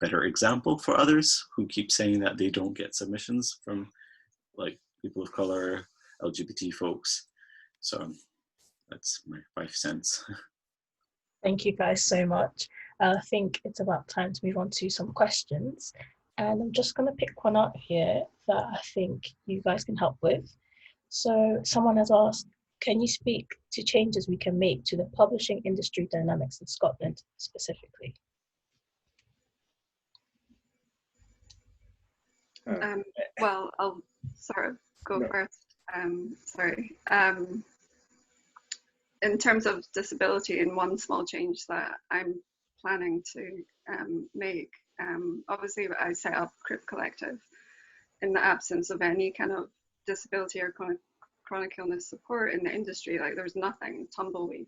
better example for others who keep saying that they don't get submissions from like people of color, LGBT folks. So that's my 5 cents. Thank you guys so much. I think it's about time to move on to some questions. And I'm just going to pick one out here that I think you guys can help with. So someone has asked, can you speak to changes we can make to the publishing industry dynamics in Scotland specifically? Well, I'll sort of go first. Sorry. In terms of disability, and one small change that I'm planning to make, obviously I set up Crip Collective in the absence of any kind of disability or chronic illness support in the industry. Like there was nothing, tumbleweed.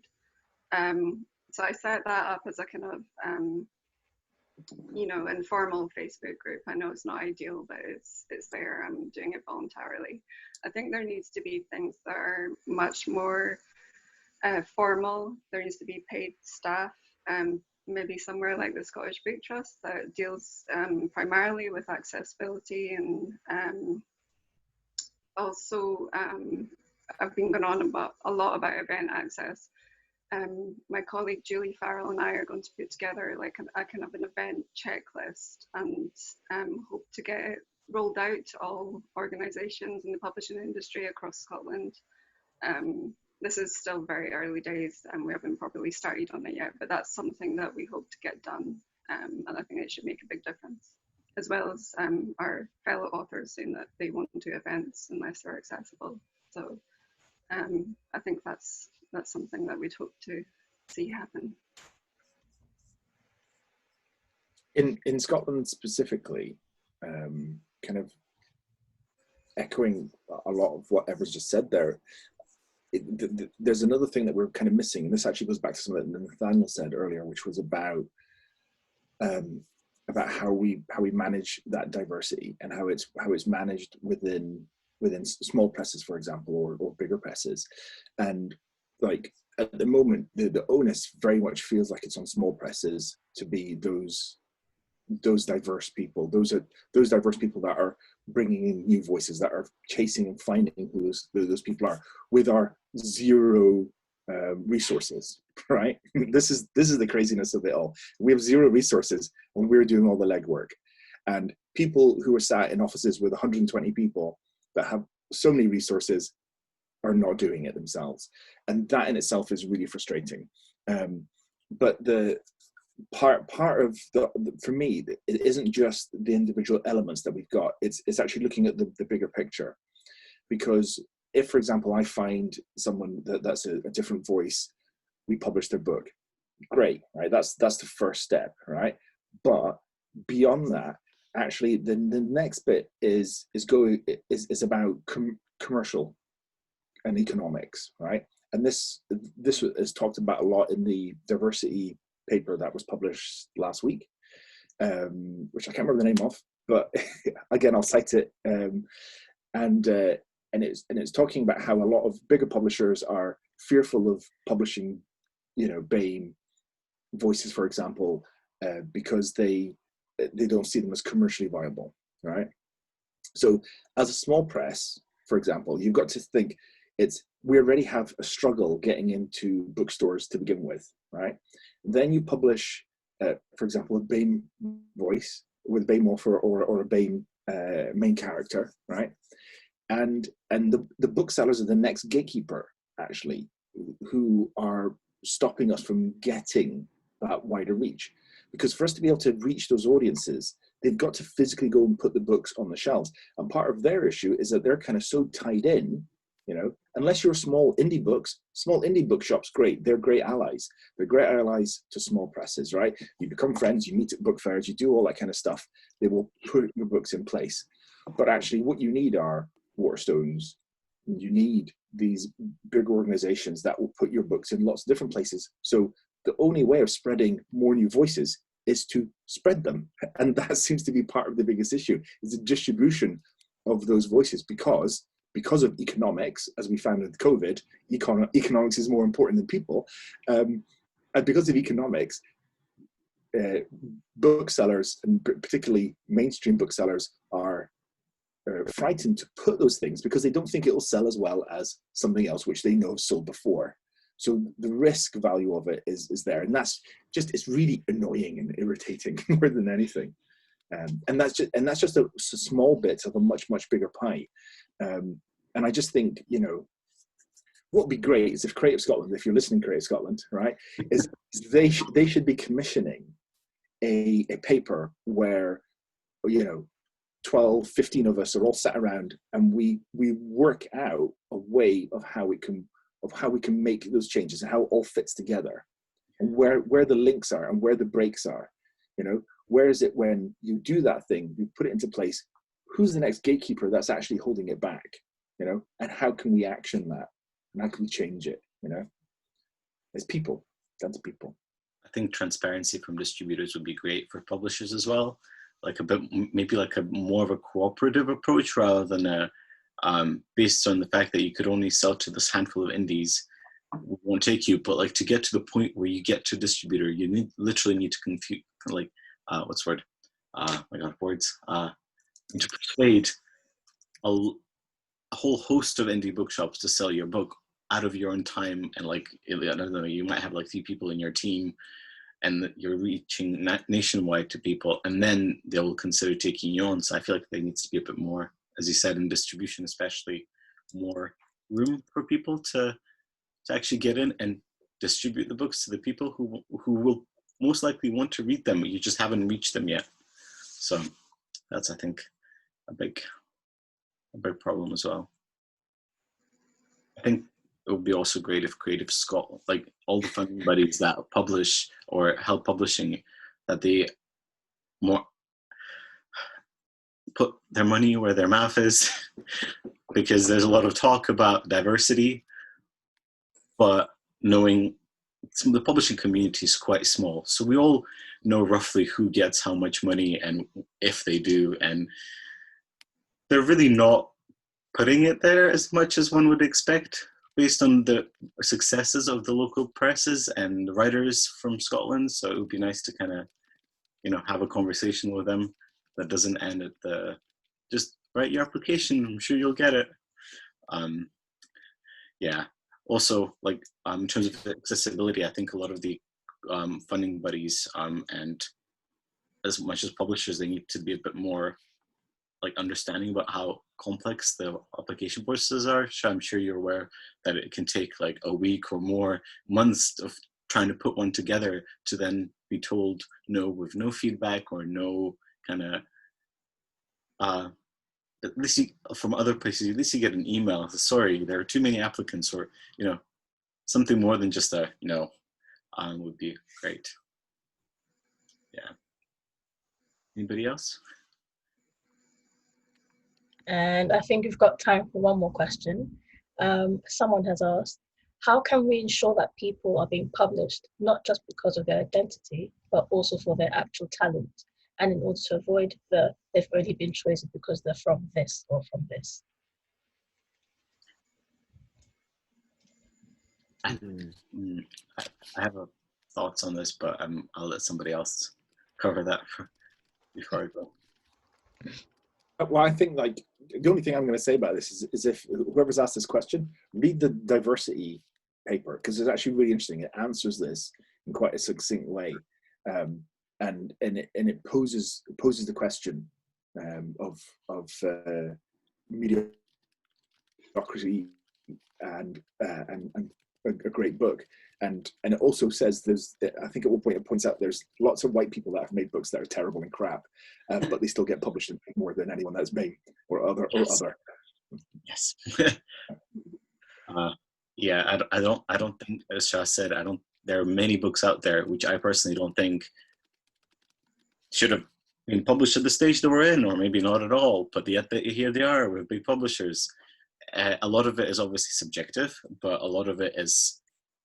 So I set that up as a kind of you know, informal Facebook group. I know it's not ideal, but it's there. I'm doing it voluntarily. I think there needs to be things that are much more formal. There needs to be paid staff, maybe somewhere like the Scottish Book Trust that deals primarily with accessibility, and also I've been going on about a lot about event access. My colleague Julie Farrell and I are going to put together like a kind of an event checklist, and hope to get it rolled out to all organisations in the publishing industry across Scotland. This is still very early days and we haven't properly started on it yet, but that's something that we hope to get done, and I think it should make a big difference, as well as our fellow authors saying that they won't do events unless they're accessible. So I think that's something that we'd hope to see happen. In Scotland specifically, kind of echoing a lot of what Eris just said there, there's another thing that we're kind of missing, and this actually goes back to something that Nathaniel said earlier, which was about how we manage that diversity and how it's managed within small presses, for example, or bigger presses. And like at the moment, the onus very much feels like it's on small presses to be those diverse people. Those diverse people that are bringing in new voices, that are chasing and finding who those people are, with our zero resources. Right? This is the craziness of it all. We have zero resources when we're doing all the legwork, and people who are sat in offices with 120 people that have so many resources are not doing it themselves, and that in itself is really frustrating. But the part of for me, it isn't just the individual elements that we've got. It's actually looking at the bigger picture. Because if, for example, I find someone that's a different voice, we publish their book, great, right? That's the first step, right? But beyond that, actually, the next bit is about commercial and economics, right? And this is talked about a lot in the diversity paper that was published last week, which I can't remember the name of, but again, I'll cite it. And it's talking about how a lot of bigger publishers are fearful of publishing, BAME voices, for example, because they don't see them as commercially viable, right? So as a small press, for example, you've got to think we already have a struggle getting into bookstores to begin with, right? Then you publish, for example, a BAME voice with BAME author or a BAME main character, right? And the booksellers are the next gatekeeper, actually, who are stopping us from getting that wider reach. Because for us to be able to reach those audiences, they've got to physically go and put the books on the shelves. And part of their issue is that they're kind of so tied in You know, unless you're small indie bookshops, great. They're great allies. They're great allies to small presses, right? You become friends, you meet at book fairs, you do all that kind of stuff. They will put your books in place. But actually what you need are Waterstones. You need these big organizations that will put your books in lots of different places. So the only way of spreading more new voices is to spread them. And that seems to be part of the biggest issue, is the distribution of those voices, because of economics, as we found with COVID, economics is more important than people. And because of economics, booksellers, and particularly mainstream booksellers, are frightened to put those things because they don't think it will sell as well as something else which they know sold before. So the risk value of it is there, and that's just, it's really annoying and irritating more than anything. And that's just a small bit of a much bigger pie. And I just think, you know, what would be great is if Creative Scotland, if you're listening, Creative Scotland, right, is they should be commissioning a paper where, you know, 12, 15 of us are all sat around and we work out a way of how we can make those changes and how it all fits together, and where the links are and where the breaks are. You know, where is it when you do that thing, you put it into place, who's the next gatekeeper that's actually holding it back, you know, and how can we action that, and how can we change it, you know? It's people, down to people. I think transparency from distributors would be great for publishers as well. Like a bit, maybe like a more of a cooperative approach rather than a, based on the fact that you could only sell to this handful of indies, won't take you. But like to get to the point where you get to a distributor, you literally need to confuse, like, what's the word? My God, words. To persuade a whole host of indie bookshops to sell your book out of your own time. And like, I don't know, you might have like 3 people in your team, and you're reaching nationwide to people, and then they will consider taking you on. So I feel like there needs to be a bit more, as you said, in distribution, especially more room for people to actually get in and distribute the books to the people who will most likely want to read them. You just haven't reached them yet. So that's, I think, a big problem as well. I think it would be also great if Creative Scotland, like all the funding buddies that publish or help publishing, that they more put their money where their mouth is, because there's a lot of talk about diversity, but knowing some of the publishing community is quite small. So we all know roughly who gets how much money and if they do, and they're really not putting it there as much as one would expect, based on the successes of the local presses and the writers from Scotland. So it would be nice to kind of, you know, have a conversation with them that doesn't end at the, just write your application, I'm sure you'll get it. Yeah. Also, like in terms of accessibility, I think a lot of the funding buddies and as much as publishers, they need to be a bit more like understanding about how complex the application processes are. So I'm sure you're aware that it can take like a week or more months of trying to put one together to then be told no with no feedback or no kind of, at least from other places, at least you get an email, sorry, there are too many applicants, or, you know, something more than just a, you know, would be great. Yeah. Anybody else? And I think we've got time for one more question. Someone has asked, how can we ensure that people are being published, not just because of their identity, but also for their actual talent? And in order to avoid they've only been chosen because they're from this or from this. I have thoughts on this, but I'll let somebody else cover that before I go. Well, I think like the only thing I'm going to say about this is if whoever's asked this question, read the diversity paper, because it's actually really interesting. It answers this in quite a succinct way, and it poses the question of mediocrity and a great book, and it also says I think at one point it points out there's lots of white people that have made books that are terrible and crap, but they still get published in more than anyone that's made or other. Yes. Yeah, I don't think, as Shah said, there are many books out there which I personally don't think should have been published at the stage they were in, or maybe not at all, but yet here they are with big publishers. A lot of it is obviously subjective, but a lot of it is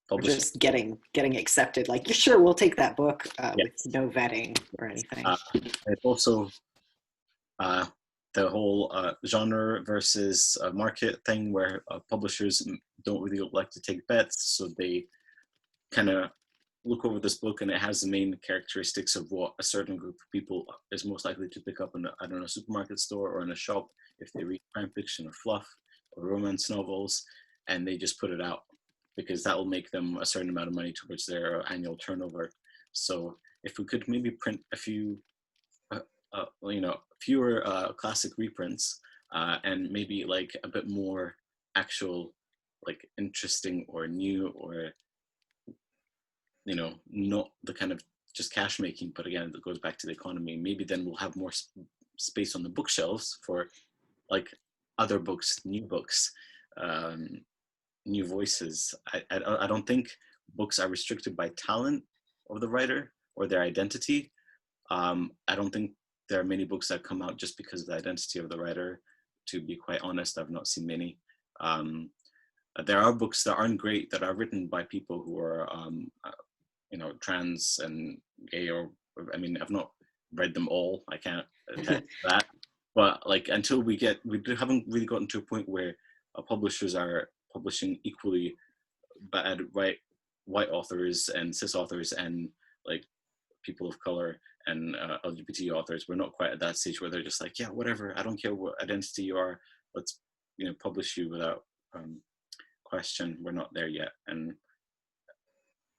published. Just getting accepted, like, yeah, sure, we'll take that book, with no vetting or anything. It's also the whole genre versus market thing, where publishers don't really like to take bets, so they kind of look over this book and it has the main characteristics of what a certain group of people is most likely to pick up in a supermarket store or in a shop if they read crime fiction or fluff or romance novels, and they just put it out because that will make them a certain amount of money towards their annual turnover. So if we could maybe print a few, fewer classic reprints, and maybe like a bit more actual, like interesting or new, or not the kind of just cash making, but again, it goes back to the economy. Maybe then we'll have more space on the bookshelves for like other books, new books, new voices. I don't think books are restricted by talent of the writer or their identity. I don't think there are many books that come out just because of the identity of the writer. To be quite honest, I've not seen many. There are books that aren't great that are written by people who are trans and gay, or I mean, I've not read them all. I can't attest to that. But like, until we haven't really gotten to a point where publishers are publishing equally bad white authors and cis authors and like people of color and LGBT authors. We're not quite at that stage where they're just like, yeah, whatever, I don't care what identity you are, let's publish you without question. We're not there yet. And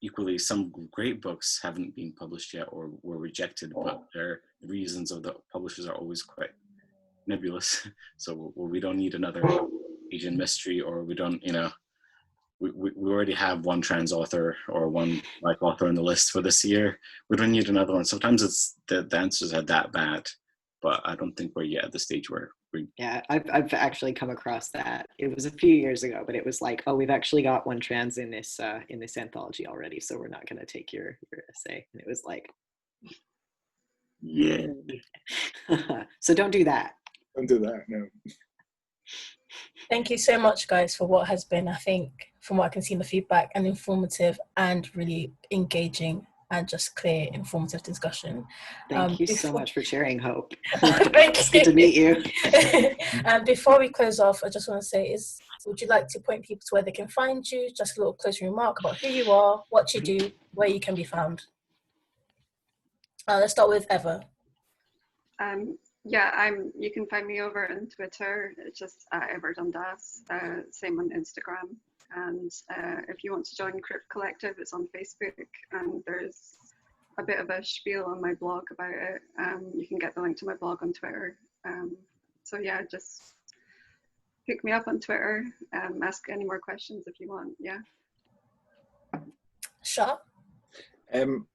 equally, some great books haven't been published yet or were rejected, but their reasons of the publishers are always quite nebulous. So we don't need another Asian mystery, or we don't, we already have one trans author or one black author on the list for this year. We don't need another one. Sometimes it's the answers are that bad, but I don't think we're yet at the stage where Yeah, I've actually come across that. It was a few years ago, but it was like, oh, we've actually got one trans in this anthology already, so we're not going to take your essay. And it was like, yeah. So don't do that. Don't do that, no. Thank you so much, guys, for what has been, I think, from what I can see in the feedback, an informative and really engaging and just clear, informative discussion. Thank you so much for sharing, Hope. Thank It's good to meet you. And before we close off, I just want to say, would you like to point people to where they can find you? Just a little closing remark about who you are, what you do, where you can be found. Let's start with Eva. Yeah, you can find me over on Twitter. It's just Ever Dundas. Same on Instagram. And if you want to join Crypt Collective, it's on Facebook, and there's a bit of a spiel on my blog about it. You can get the link to my blog on Twitter. So yeah, just pick me up on Twitter. Ask any more questions if you want. Yeah. Shah?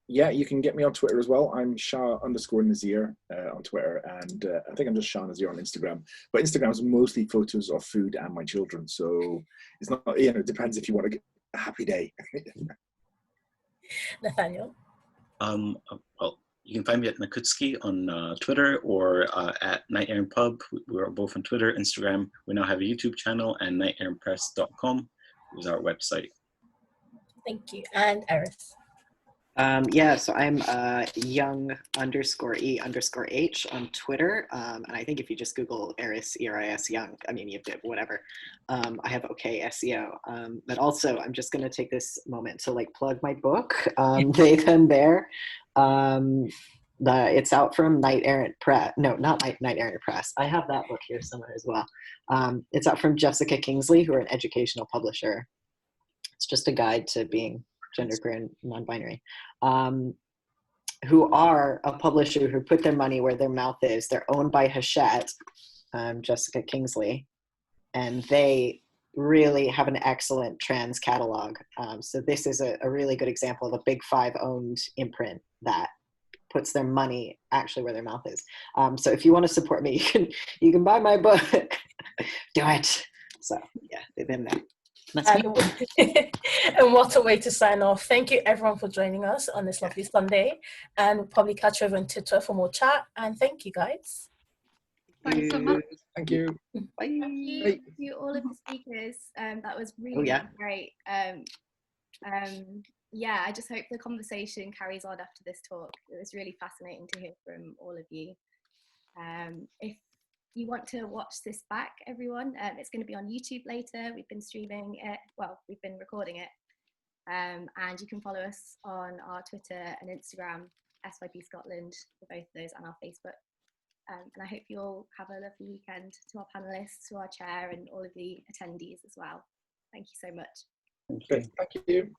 Yeah, you can get me on Twitter as well. I'm Shah_Nazir on Twitter, and I think I'm just Shah Nazir on Instagram. But Instagram is mostly photos of food and my children, so it's not, it depends if you want to get a happy day. Nathaniel? Well, you can find me at Kunitsky on Twitter, or at Night Aaron Pub. We're both on Twitter, Instagram. We now have a YouTube channel, and nightaaronpress.com is our website. Thank you. And Eris? Yeah, so I'm young_E_H on Twitter. And I think if you just Google Eris, E-R-I-S, young, I mean, you did whatever. I have okay SEO. But also, I'm just going to take this moment to plug my book, They Them There. It's out from Knight Errant Press. No, not Knight Errant Press. I have that book here somewhere as well. It's out from Jessica Kingsley, who are an educational publisher. It's just a guide to being genderqueer and non-binary, who are a publisher who put their money where their mouth is. They're owned by Hachette, Jessica Kingsley, and they really have an excellent trans catalog. So this is a really good example of a Big Five owned imprint that puts their money actually where their mouth is. So if you want to support me, you can buy my book do it. So yeah, they've been there. That's me. And what a way to sign off. Thank you everyone for joining us on this lovely Sunday, and we'll probably catch you over on Twitter for more chat. And thank you guys. Thanks so much. Thank you. Bye. Thank you Bye. to all of the speakers. That was really, yeah. really great. Yeah, I just hope the conversation carries on after this talk. It was really fascinating to hear from all of you. If you want to watch this back, everyone, it's going to be on YouTube later. We've been streaming it, well, we've been recording it. And you can follow us on our Twitter and Instagram, SYP Scotland, for both of those, and our Facebook. And I hope you all have a lovely weekend. To our panellists, to our chair, and all of the attendees as well. Thank you so much. Okay, thank you.